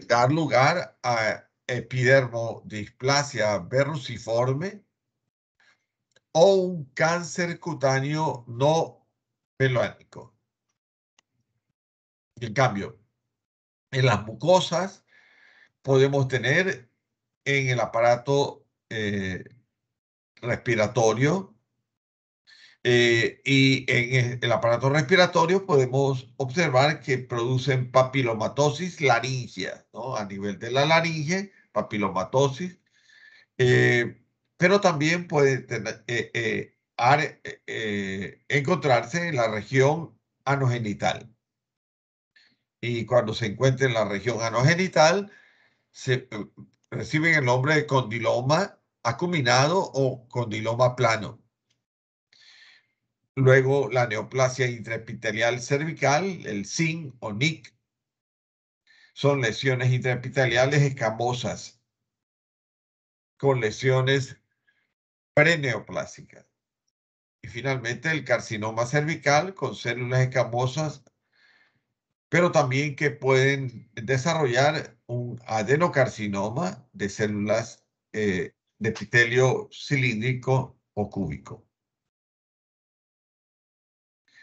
dar lugar a epidermodisplasia verruciforme o un cáncer cutáneo no melánico. En cambio, en las mucosas podemos tener en el aparato respiratorio y en el aparato respiratorio podemos observar que producen papilomatosis laringea, ¿no? A nivel de la laringe, papilomatosis, pero también puede encontrarse en la región anogenital. Y cuando se encuentra en la región anogenital, reciben el nombre de condiloma acuminado o condiloma plano. Luego, la neoplasia intraepitelial cervical, el SIN o NIC, son lesiones intraepiteliales escamosas con lesiones preneoplásicas. Y finalmente, el carcinoma cervical con células escamosas, pero también que pueden desarrollar un adenocarcinoma de células de epitelio cilíndrico o cúbico.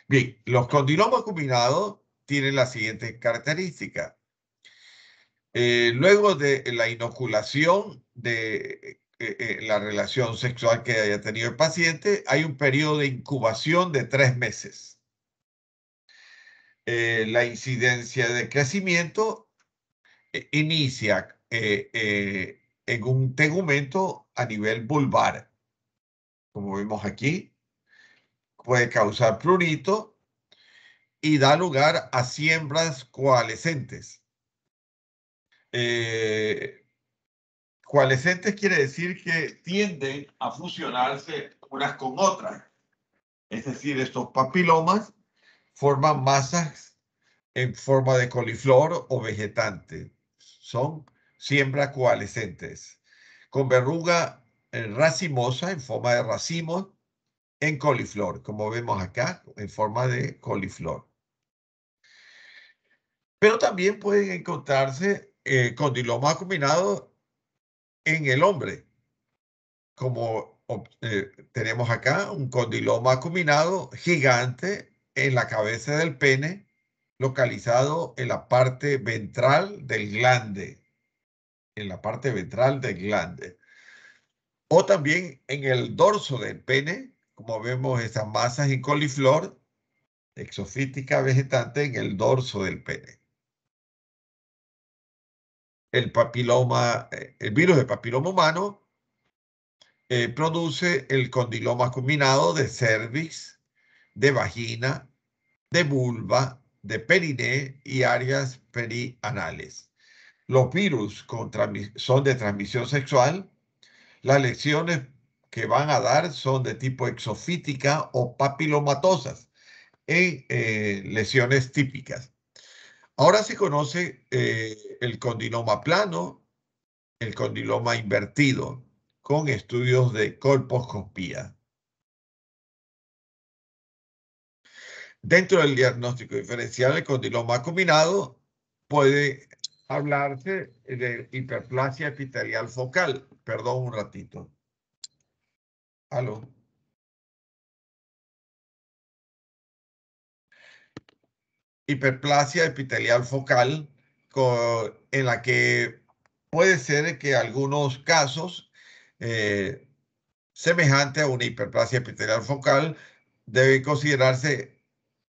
Bien, los condilomas acuminados tienen la siguiente característica. Luego de la inoculación de la relación sexual que haya tenido el paciente, hay un periodo de incubación de 3 meses. La incidencia de crecimiento inicia en un tegumento a nivel vulvar. Como vemos aquí, puede causar prurito y da lugar a siembras coalescentes. Coalescentes quiere decir que tienden a fusionarse unas con otras. Es decir, estos papilomas forman masas en forma de coliflor o vegetante. Son siembras coalescentes, con verruga racimosa en forma de racimos en coliflor, como vemos acá, en forma de coliflor. Pero también pueden encontrarse condiloma acuminado en el hombre, como tenemos acá un condiloma acuminado gigante en la cabeza del pene, localizado en la parte ventral del glande, en la parte ventral del glande. O también en el dorso del pene, como vemos esas masas en coliflor, exofítica vegetante en el dorso del pene. El papiloma, el virus de papiloma humano produce el condiloma acuminado de cervix, de vagina, de vulva, de periné y áreas perianales. Los virus son de transmisión sexual. Las lesiones que van a dar son de tipo exofítica o papilomatosas en lesiones típicas. Ahora se conoce el condiloma plano, el condiloma invertido, con estudios de colposcopía. Dentro del diagnóstico diferencial, el condiloma combinado puede hablarse de hiperplasia epitelial focal. Perdón un ratito. ¿Aló? Hiperplasia epitelial focal, en la que puede ser que algunos casos semejante a una hiperplasia epitelial focal debe considerarse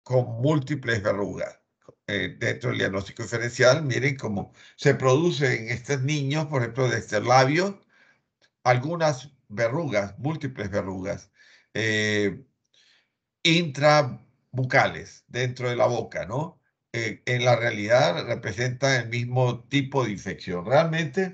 con múltiples verrugas. Dentro del diagnóstico diferencial, miren cómo se produce en estos niños, por ejemplo, de este labio, algunas verrugas, múltiples verrugas intrabucales dentro de la boca, ¿no? En la realidad representa el mismo tipo de infección. Realmente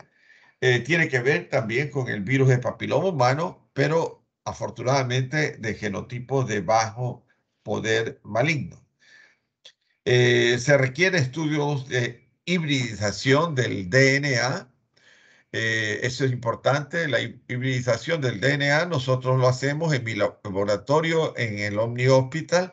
tiene que ver también con el virus de papiloma humano, pero afortunadamente de genotipos de bajo poder maligno. Se requiere estudios de hibridización del DNA. Eso es importante, la hibridización del DNA. Nosotros lo hacemos en mi laboratorio, en el Omni Hospital.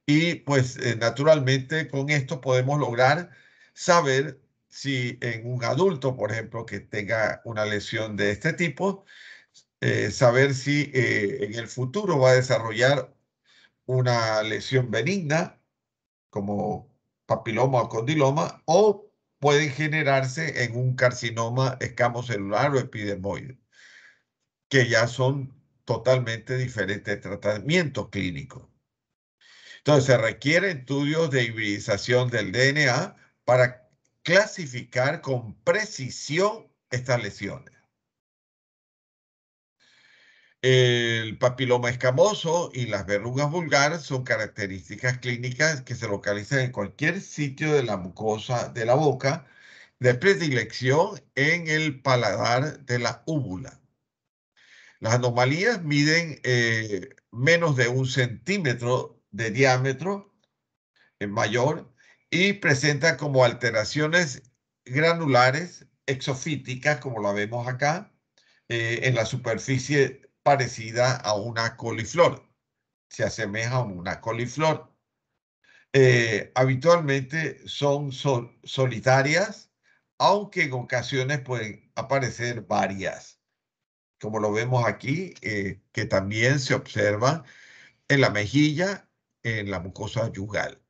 Y pues naturalmente con esto podemos lograr saber si en un adulto, por ejemplo, que tenga una lesión de este tipo, saber si en el futuro va a desarrollar una lesión benigna como papiloma o condiloma, o pueden generarse en un carcinoma escamocelular o epidermoide, que ya son totalmente diferentes tratamientos clínicos. Entonces, se requieren estudios de hibridización del DNA para clasificar con precisión estas lesiones. El papiloma escamoso y las verrugas vulgares son características clínicas que se localizan en cualquier sitio de la mucosa de la boca, de predilección en el paladar de la úvula. Las anomalías miden menos de 1 centímetro de diámetro mayor y presentan como alteraciones granulares exofíticas, como la vemos acá, en la superficie parecida a una coliflor. Se asemeja a una coliflor. Habitualmente son solitarias, aunque en ocasiones pueden aparecer varias, como lo vemos aquí, que también se observan en la mejilla, en la mucosa yugal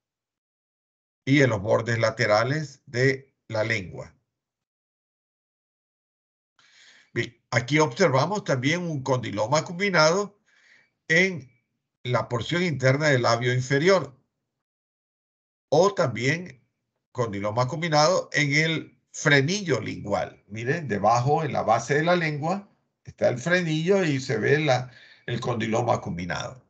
y en los bordes laterales de la lengua. Bien, aquí observamos también un condiloma combinado en la porción interna del labio inferior, o también condiloma combinado en el frenillo lingual. Miren, debajo en la base de la lengua está el frenillo y se ve el condiloma combinado.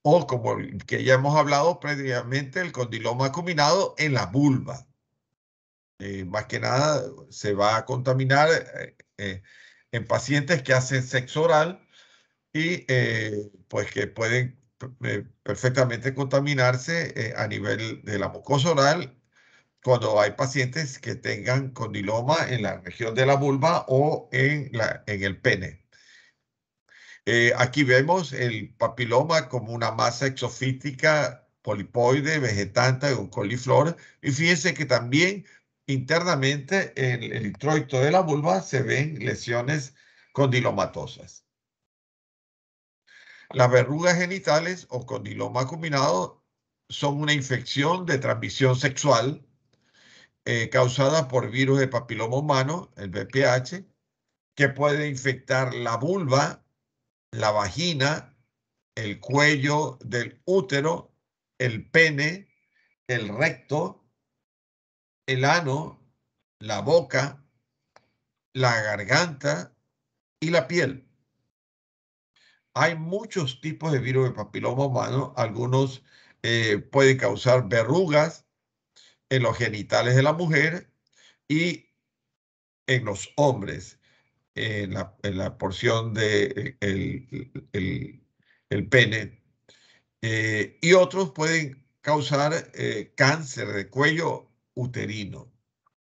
O como el que ya hemos hablado previamente, el condiloma combinado en la vulva. Más que nada se va a contaminar en pacientes que hacen sexo oral y pues que pueden perfectamente contaminarse a nivel de la mucosa oral cuando hay pacientes que tengan condiloma en la región de la vulva o en el pene. Aquí vemos el papiloma como una masa exofítica polipoide, vegetante o coliflor. Y fíjense que también internamente en el introito de la vulva se ven lesiones condilomatosas. Las verrugas genitales o condiloma combinado son una infección de transmisión sexual causada por virus de papiloma humano, el VPH, que puede infectar la vulva, la vagina, el cuello del útero, el pene, el recto, el ano, la boca, la garganta y la piel. hay muchos tipos de virus de papiloma humano. Algunos pueden causar verrugas en los genitales de la mujer y en los hombres, en la porción de el pene. Y otros pueden causar cáncer de cuello uterino.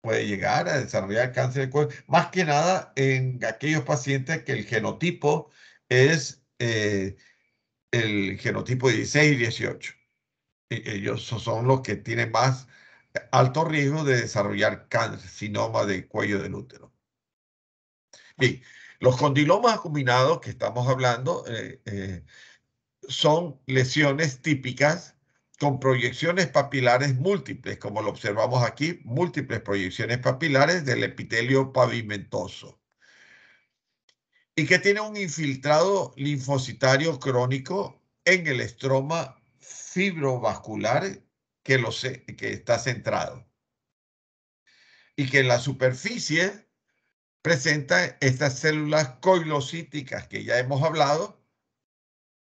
Puede llegar a desarrollar cáncer de cuello, más que nada en aquellos pacientes que el genotipo es el genotipo 16 y 18. Ellos son los que tienen más alto riesgo de desarrollar carcinoma de cuello del útero. Bien, los condilomas acuminados que estamos hablando son lesiones típicas con proyecciones papilares múltiples, como lo observamos aquí, múltiples proyecciones papilares del epitelio pavimentoso, y que tiene un infiltrado linfocitario crónico en el estroma fibrovascular que está centrado, y que en la superficie presenta estas células coilocíticas que ya hemos hablado,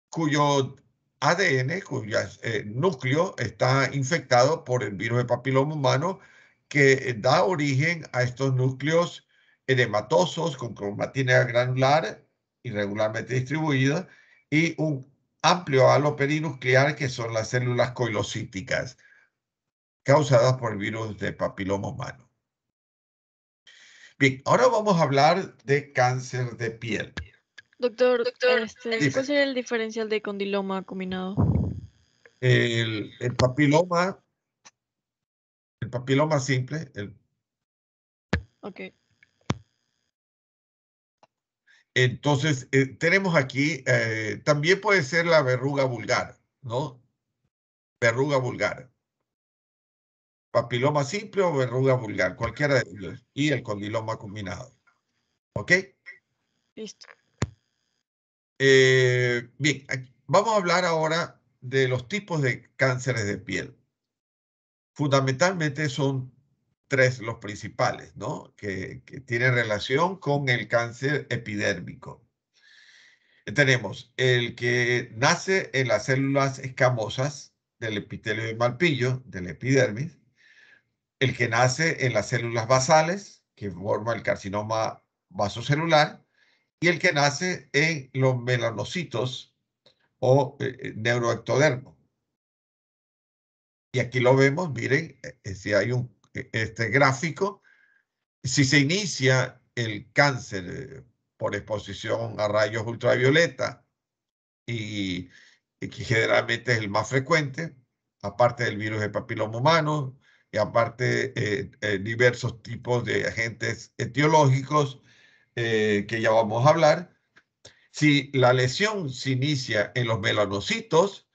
cuyo ADN, cuyo núcleo está infectado por el virus de papiloma humano, que da origen a estos núcleos edematosos con cromatina granular irregularmente distribuida y un amplio halo perinuclear, que son las células coilocíticas causadas por el virus de papiloma humano. Bien, ahora vamos a hablar de cáncer de piel. Doctor, Dime. ¿cuál sería el diferencial de condiloma acuminado? El papiloma simple, Ok, entonces tenemos aquí, también puede ser la verruga vulgar, ¿no? Verruga vulgar. Papiloma simple o verruga vulgar, cualquiera de ellos. Y el condiloma combinado. ¿Ok? listo. Bien, vamos a hablar ahora de los tipos de cánceres de piel. Fundamentalmente son tres los principales, ¿no? Que tienen relación con el cáncer epidérmico. Tenemos el que nace en las células escamosas del epitelio de Malpillo, del epidermis, el que nace en las células basales, que forma el carcinoma vasocelular, y el que nace en los melanocitos o neuroectodermo. Y aquí lo vemos, miren, si hay este gráfico, si se inicia el cáncer por exposición a rayos ultravioleta, y que generalmente es el más frecuente, aparte del virus de papiloma humano y aparte diversos tipos de agentes etiológicos que ya vamos a hablar. Si la lesión se inicia en los melanocitos,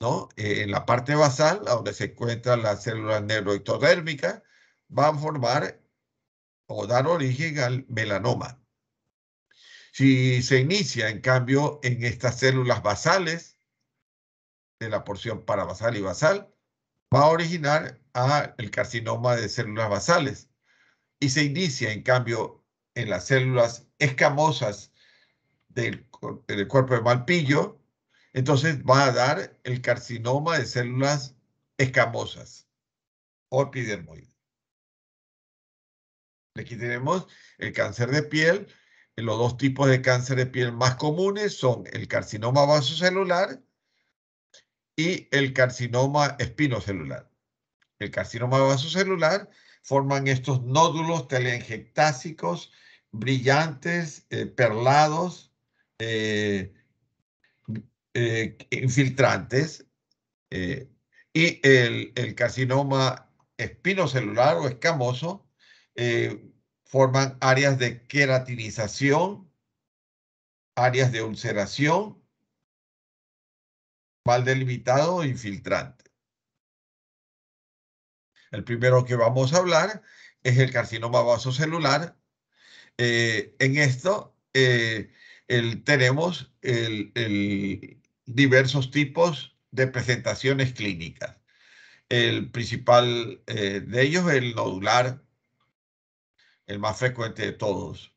¿no? En la parte basal, donde se encuentran las células neuroectodérmicas, van a formar o dar origen al melanoma. Si se inicia, en cambio, en estas células basales, de la porción parabasal y basal, va a originar el carcinoma de células basales. Y se inicia, en cambio, en las células escamosas del cuerpo de Malpillo, entonces va a dar el carcinoma de células escamosas o epidermoides. Aquí tenemos el cáncer de piel. Los dos tipos de cáncer de piel más comunes son el carcinoma vasocelular y el carcinoma espinocelular. El carcinoma vasocelular forman estos nódulos telangiectásicos brillantes, perlados, infiltrantes, eh, y el carcinoma espinocelular o escamoso forman áreas de queratinización, áreas de ulceración, mal delimitado e infiltrante. El primero que vamos a hablar es el carcinoma vasocelular. En esto tenemos diversos tipos de presentaciones clínicas. El principal de ellos es el nodular, el más frecuente de todos.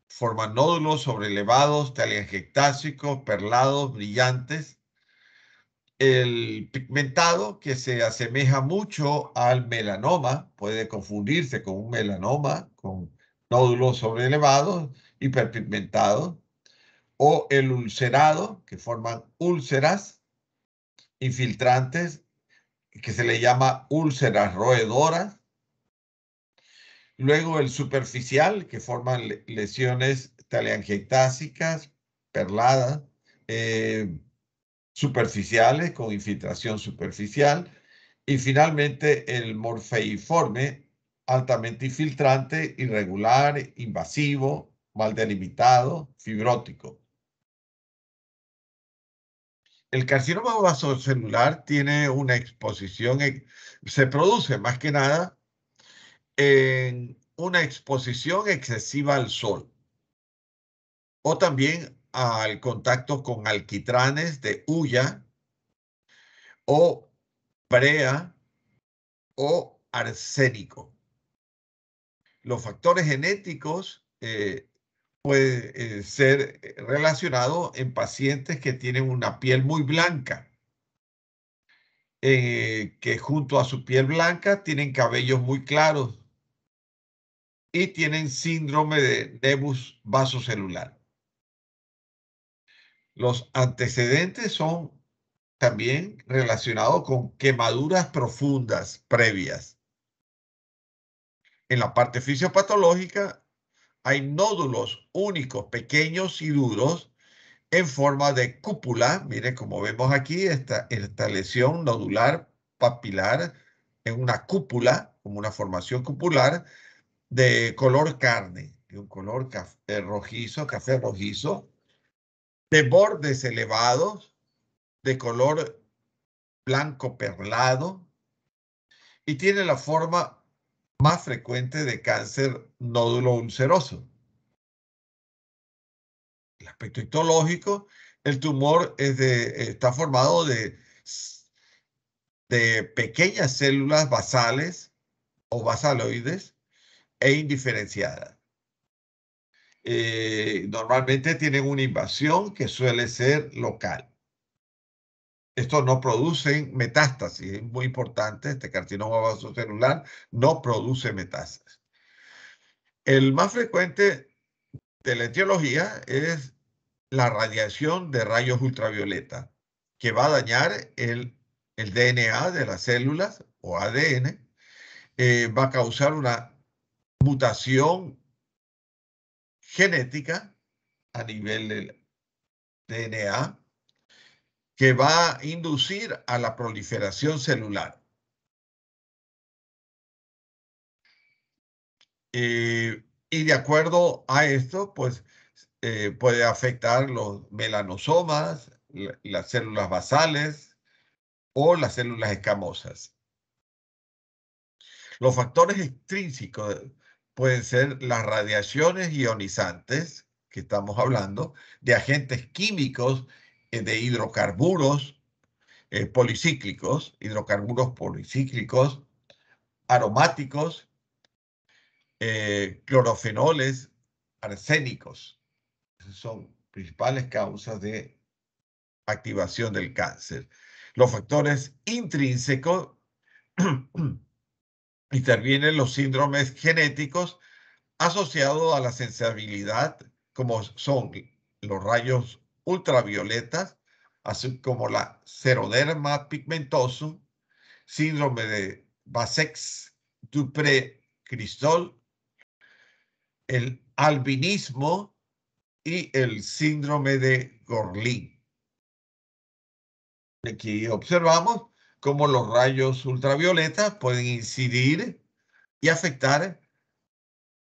forman nódulos sobrelevados, telangiectásicos, perlados, brillantes. El pigmentado, que se asemeja mucho al melanoma, puede confundirse con un melanoma, con nódulos sobrelevados, hiperpigmentados, o el ulcerado, que forman úlceras infiltrantes, que se le llama úlceras roedoras. Luego el superficial, que forman lesiones telangiectásicas, perladas, superficiales con infiltración superficial. Y finalmente el morfeiforme, altamente infiltrante, irregular, invasivo, mal delimitado, fibrótico. El carcinoma vasocelular tiene una exposición, se produce más que nada en una exposición excesiva al sol o también al contacto con alquitranes de hulla o brea o arsénico. Los factores genéticos pueden ser relacionados en pacientes que tienen una piel muy blanca, que junto a su piel blanca tienen cabellos muy claros y tienen síndrome de nevus vasocelular. Los antecedentes son también relacionados con quemaduras profundas previas. En la parte fisiopatológica hay nódulos únicos, pequeños y duros en forma de cúpula. Mire, como vemos aquí, esta lesión nodular papilar en una cúpula, como una formación cupular de color carne, de un color rojizo, café rojizo, de bordes elevados, de color blanco perlado, y tiene la forma más frecuente de cáncer nódulo ulceroso. El aspecto histológico, el tumor está formado de pequeñas células basales o basaloides e indiferenciadas. Normalmente tienen una invasión que suele ser local. Estos no producen metástasis, es muy importante, este carcinoma vasocelular no produce metástasis. El más frecuente de la etiología es la radiación de rayos ultravioleta, que va a dañar el DNA de las células o ADN, va a causar una mutación genética a nivel del DNA que va a inducir a la proliferación celular. Y de acuerdo a esto, pues puede afectar los melanosomas, las células basales o las células escamosas. Los factores extrínsecos pueden ser las radiaciones ionizantes, que estamos hablando, de agentes químicos, de hidrocarburos policíclicos, hidrocarburos policíclicos, aromáticos, clorofenoles, arsénicos. Esas son principales causas de activación del cáncer. Los factores intrínsecos intervienen los síndromes genéticos asociados a la sensibilidad, como son los rayos ultravioletas, así como la xeroderma pigmentosum, síndrome de Bassex-Dupré-Cristol, el albinismo y el síndrome de Gorlin. Aquí observamos cómo los rayos ultravioletas pueden incidir y afectar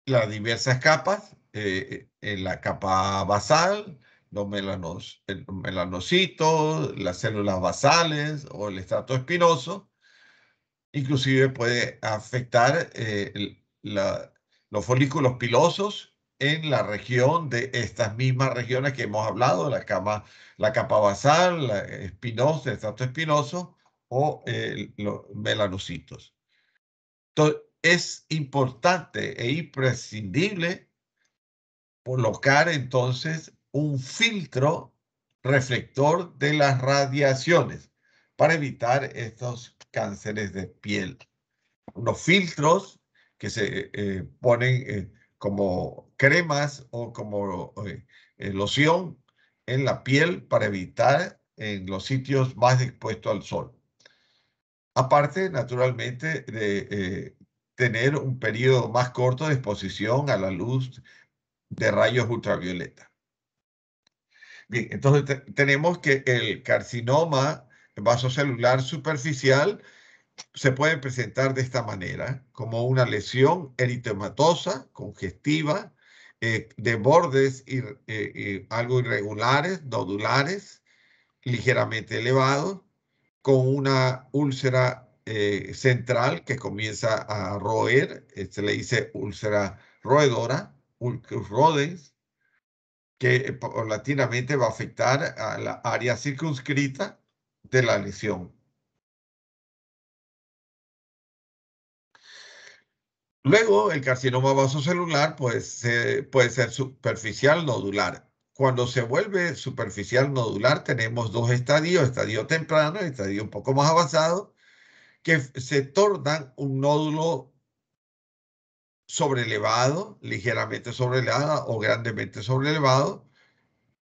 las diversas capas, en la capa basal, los melanocitos, las células basales o el estrato espinoso. Inclusive puede afectar los folículos pilosos en la región de estas mismas regiones que hemos hablado, la capa basal, la espinosa, el estrato espinoso o los melanocitos. Entonces, es importante e imprescindible colocar entonces un filtro reflector de las radiaciones para evitar estos cánceres de piel. Unos filtros que se ponen como cremas o como loción en la piel para evitar en los sitios más expuestos al sol. Aparte, naturalmente, de tener un periodo más corto de exposición a la luz de rayos ultravioleta. Bien, entonces tenemos que el carcinoma vasocelular superficial se puede presentar de esta manera, como una lesión eritematosa, congestiva, de bordes algo irregulares, nodulares, ligeramente elevados, con una úlcera central que comienza a roer, se le dice úlcera roedora, ulcus rodens, que paulatinamente va a afectar a la área circunscrita de la lesión. Luego, el carcinoma vasocelular pues, puede ser superficial nodular. Cuando se vuelve superficial nodular, tenemos dos estadios, estadio temprano y estadio un poco más avanzado, que se tornan un nódulo sobrelevado, ligeramente sobrelevado o grandemente sobrelevado,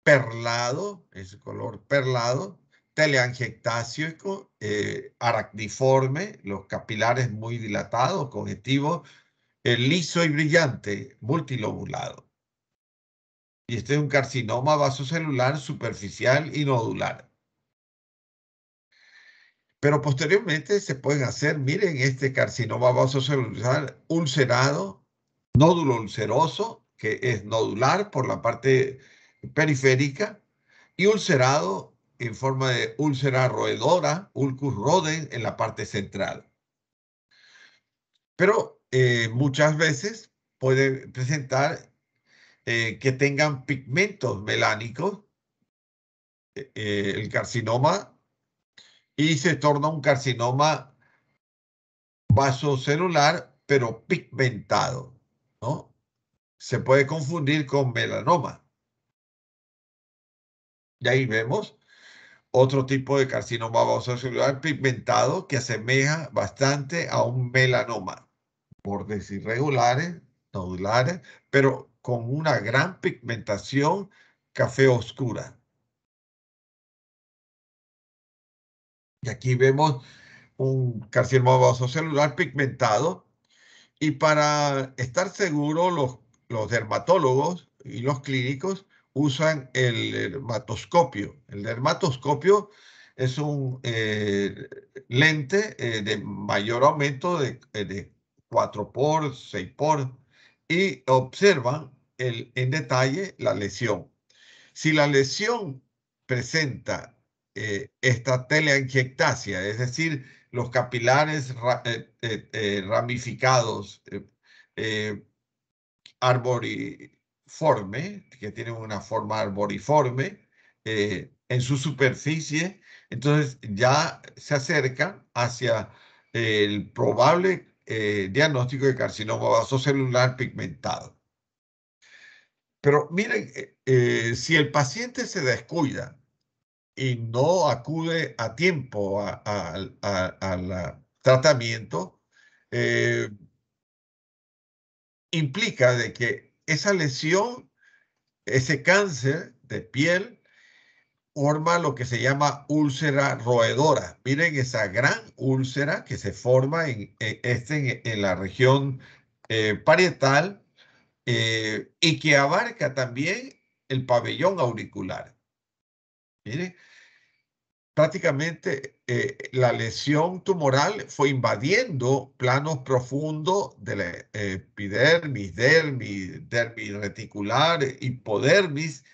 perlado, es color perlado, teleangiectásico, aracniforme, los capilares muy dilatados, conjuntivos, liso y brillante, multilobulado. Y este es un carcinoma vasocelular superficial y nodular. Pero posteriormente se pueden hacer, miren, este carcinoma vasocelular ulcerado, nódulo ulceroso, que es nodular por la parte periférica, y ulcerado en forma de úlcera roedora, ulcus rodens, en la parte central. Pero muchas veces puede presentar que tengan pigmentos melánicos, el carcinoma, y se torna un carcinoma vasocelular, pero pigmentado, ¿no? Se puede confundir con melanoma. Y ahí vemos otro tipo de carcinoma vasocelular pigmentado que asemeja bastante a un melanoma. Bordes irregulares, nodulares, pero con una gran pigmentación café oscura. Y aquí vemos un carcinoma vasocelular pigmentado. Y para estar seguro, los dermatólogos y los clínicos usan el dermatoscopio. El dermatoscopio es un lente de mayor aumento de 4 por 6 por y observan en detalle la lesión. Si la lesión presenta esta teleangiectasia, es decir, los capilares ramificados, arboriforme, que tienen una forma arboriforme en su superficie, entonces ya se acercan hacia el probable diagnóstico de carcinoma vasocelular pigmentado. Pero miren, si el paciente se descuida y no acude a tiempo al tratamiento, implica de que esa lesión, ese cáncer de piel, forma lo que se llama úlcera roedora. Miren esa gran úlcera que se forma en la región parietal y que abarca también el pabellón auricular. Miren, prácticamente la lesión tumoral fue invadiendo planos profundos de la epidermis, dermis reticular, hipodermis,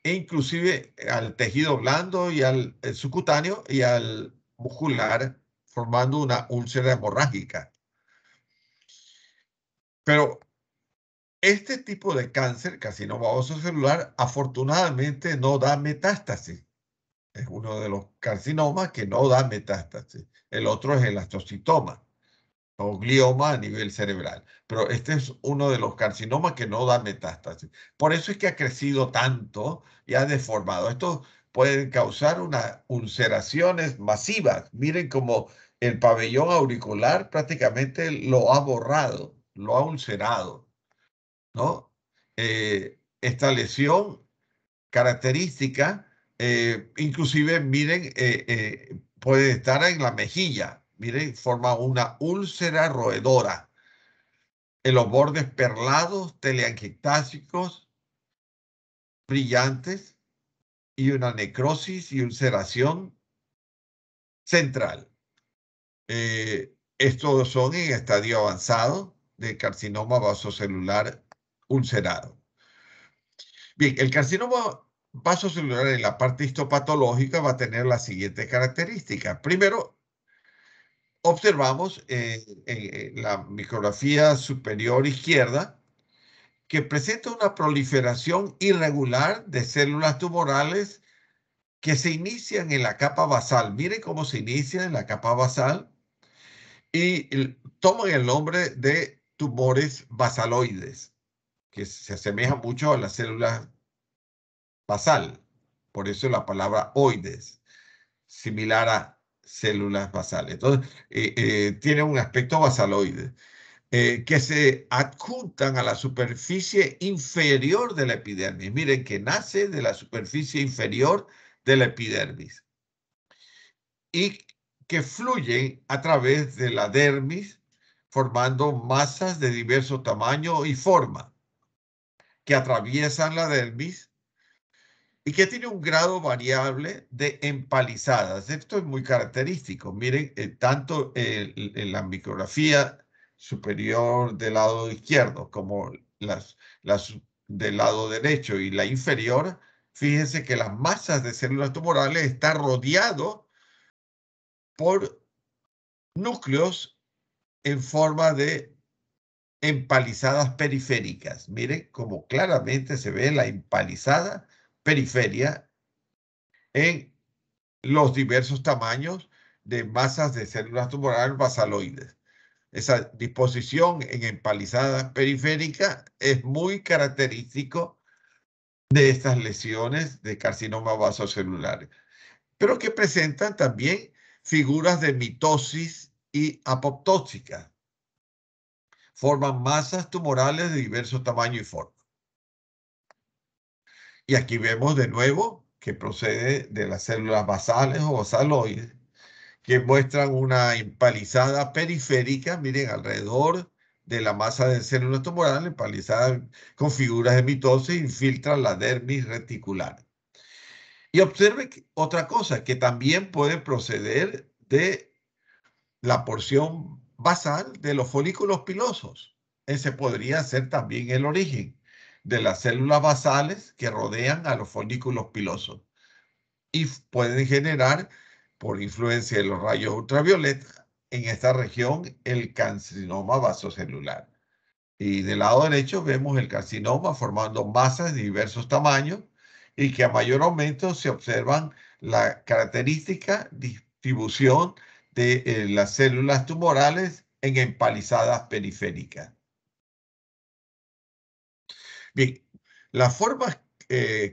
e inclusive al tejido blando y al subcutáneo y al muscular, formando una úlcera hemorrágica. Pero este tipo de cáncer, carcinoma vasocelular, afortunadamente no da metástasis. Es uno de los carcinomas que no da metástasis. El otro es el astrocitoma, o glioma a nivel cerebral. Pero este es uno de los carcinomas que no da metástasis. Por eso es que ha crecido tanto y ha deformado. Esto puede causar unas ulceraciones masivas. Miren cómo el pabellón auricular prácticamente lo ha borrado, lo ha ulcerado, ¿no? Esta lesión característica, inclusive, miren, puede estar en la mejilla. Miren, forma una úlcera roedora en los bordes perlados, teleangiectásicos, brillantes, y una necrosis y ulceración central. Estos son en estadio avanzado de carcinoma vasocelular ulcerado. Bien, el carcinoma vasocelular en la parte histopatológica va a tener las siguientes características. Primero, observamos en la micrografía superior izquierda que presenta una proliferación irregular de células tumorales que se inician en la capa basal. Miren cómo se inicia en la capa basal y toman el nombre de tumores basaloides, que se asemejan mucho a las células basal. Por eso la palabra oides, similar a células basales. Entonces, tiene un aspecto basaloide, que se adjuntan a la superficie inferior de la epidermis. Miren que nace de la superficie inferior de la epidermis y que fluyen a través de la dermis, formando masas de diverso tamaño y forma, que atraviesan la dermis y que tiene un grado variable de empalizadas. Esto es muy característico. Miren, tanto en la micrografía superior del lado izquierdo como las del lado derecho y la inferior, fíjense que las masas de células tumorales están rodeados por núcleos en forma de empalizadas periféricas. Miren cómo claramente se ve la empalizada periferia en los diversos tamaños de masas de células tumorales basaloides. Esa disposición en empalizada periférica es muy característico de estas lesiones de carcinoma vasocelulares, pero que presentan también figuras de mitosis y apoptóxica. Forman masas tumorales de diverso tamaño y forma. Y aquí vemos de nuevo que procede de las células basales o basaloides, que muestran una empalizada periférica, miren, alrededor de la masa de células tumorales, empalizada con figuras de mitosis, infiltran la dermis reticular. Y observe otra cosa, que también puede proceder de la porción basal de los folículos pilosos. Ese podría ser también el origen de las células basales que rodean a los folículos pilosos y pueden generar, por influencia de los rayos ultravioleta, en esta región el carcinoma vasocelular. Y del lado derecho vemos el carcinoma formando masas de diversos tamaños y que a mayor aumento se observan la característica distribución de las células tumorales en empalizadas periféricas. Bien, las formas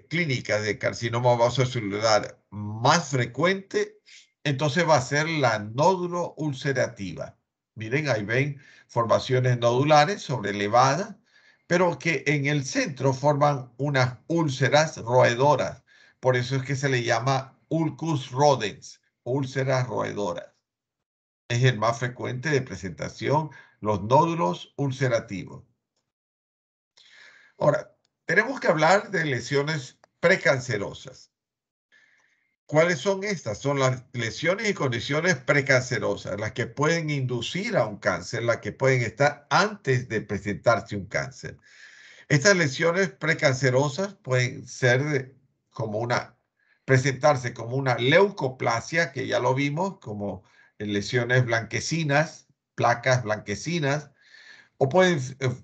clínicas de carcinoma vasocelular más frecuente, entonces va a ser la nódulo ulcerativa. Miren, ahí ven formaciones nodulares sobrelevadas, pero que en el centro forman unas úlceras roedoras. Por eso es que se le llama ulcus rodens, úlceras roedoras. Es el más frecuente de presentación, los nódulos ulcerativos. Ahora, tenemos que hablar de lesiones precancerosas. ¿Cuáles son estas? Son las lesiones y condiciones precancerosas, las que pueden inducir a un cáncer, las que pueden estar antes de presentarse un cáncer. Estas lesiones precancerosas pueden ser presentarse como una leucoplasia, que ya lo vimos, como lesiones blanquecinas, placas blanquecinas, o pueden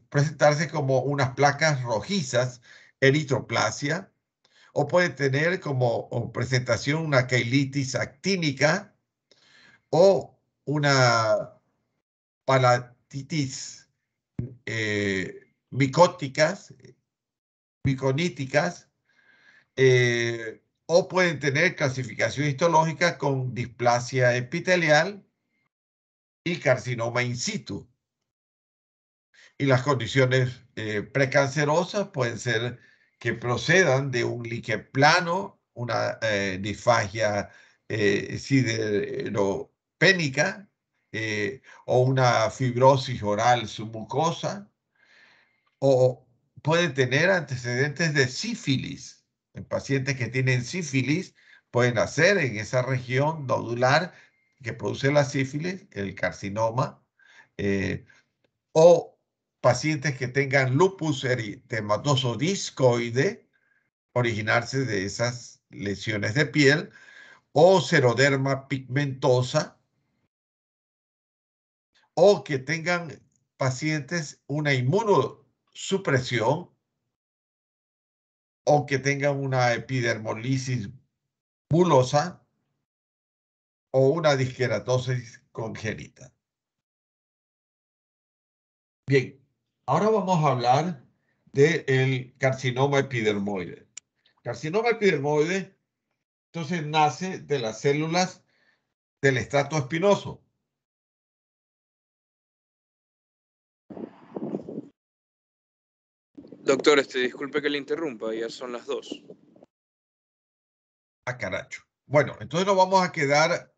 presentarse como unas placas rojizas, eritroplasia, o puede tener como presentación una queilitis actínica o una palatititis micóticas, miconíticas, o pueden tener clasificación histológica con displasia epitelial y carcinoma in situ. Y las condiciones precancerosas pueden ser que procedan de un líquen plano, una disfagia sideropénica o una fibrosis oral submucosa, o pueden tener antecedentes de sífilis. En pacientes que tienen sífilis pueden hacer en esa región nodular que produce la sífilis, el carcinoma, o pacientes que tengan lupus eritematoso discoide, originarse de esas lesiones de piel, o seroderma pigmentosa, o que tengan pacientes una inmunosupresión, o que tengan una epidermolisis bulosa o una disqueratosis congénita. Bien, ahora vamos a hablar del carcinoma epidermoide. Carcinoma epidermoide, entonces, nace de las células del estrato espinoso. Doctor, disculpe que le interrumpa, ya son las 2. Ah, caracho. Bueno, entonces nos vamos a quedar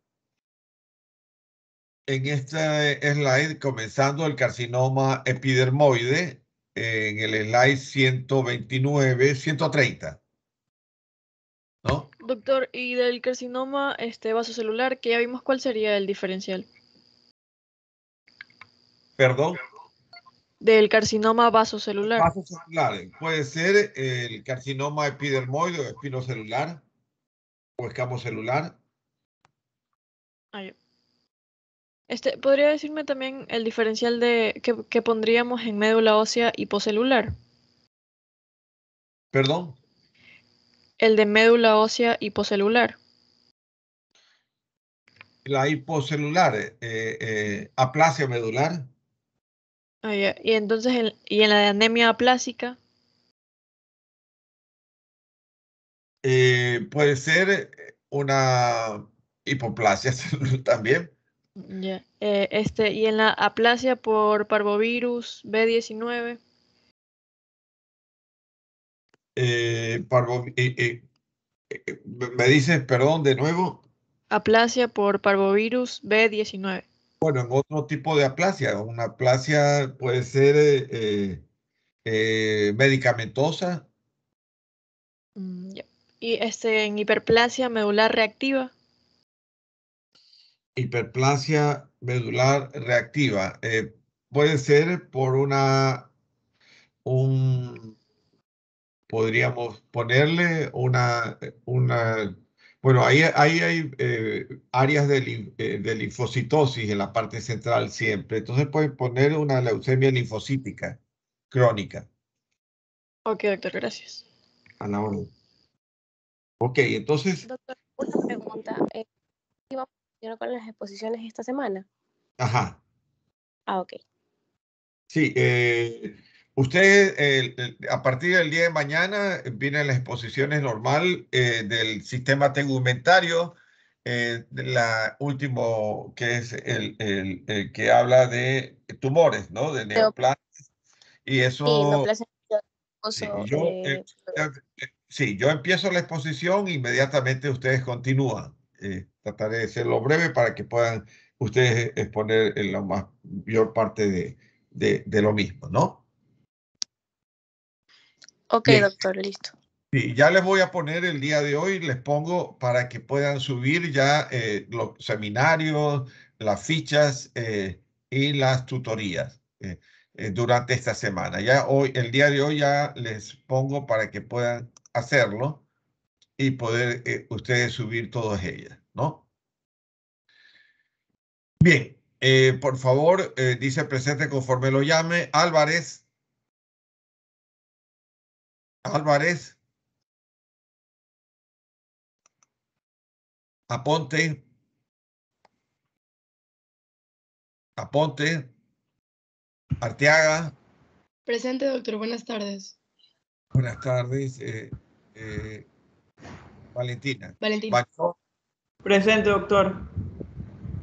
en este slide comenzando el carcinoma epidermoide en el slide 129, 130. ¿No? Doctor, y del carcinoma vasocelular, que ya vimos cuál sería el diferencial. Perdón. Del carcinoma vasocelular. Vasos celulares. Puede ser el carcinoma epidermoide o espinocelular o escamocelular. Ah, ya. ¿Podría decirme también el diferencial que pondríamos en médula ósea hipocelular? Perdón. El de médula ósea hipocelular. La hipocelular, aplasia medular. Ah, ya. Y entonces, en la de anemia aplásica, Puede ser una hipoplasia celular también. ya. Y en la aplasia por parvovirus B19, Me dices, perdón, de nuevo. aplasia por parvovirus B19. Bueno, en otro tipo de aplasia. Una aplasia puede ser medicamentosa. Ya. Y en hiperplasia medular reactiva. Hiperplasia medular reactiva. Puede ser por podríamos ponerle bueno, ahí hay áreas de linfocitosis en la parte central siempre. Entonces pueden poner una leucemia linfocítica crónica Ok, doctor, gracias. a la orden. Ok, entonces, Doctor, una pregunta. ¿Sí vamos a continuar con las exposiciones esta semana? ajá, Ah, ok. sí, usted a partir del día de mañana vienen las exposiciones normal del sistema tegumentario, de la último que es el que habla de tumores, ¿no? De neoplasias. Y Sí, no eso, placer. sí, yo empiezo la exposición, inmediatamente ustedes continúan. Trataré de hacerlo breve para que puedan ustedes exponer en la mayor parte de lo mismo, ¿no? Ok, Bien, doctor, listo. sí, ya les voy a poner el día de hoy, les pongo para que puedan subir ya los seminarios, las fichas y las tutorías durante esta semana. Ya hoy, el día de hoy ya les pongo para que puedan hacerlo y poder ustedes subir todas ellas, ¿no? Bien, por favor, dice presente conforme lo llame. Álvarez. Álvarez. Aponte. Aponte. Arteaga. Presente, doctor. Buenas tardes. Buenas tardes. Valentina. Valentina. Bachón. Presente, doctor.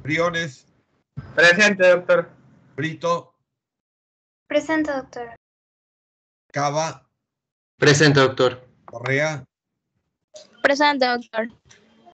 Briones. Presente, doctor. Brito. Presente, doctor. Cava. Presente, doctor. Correa. Presente, doctor.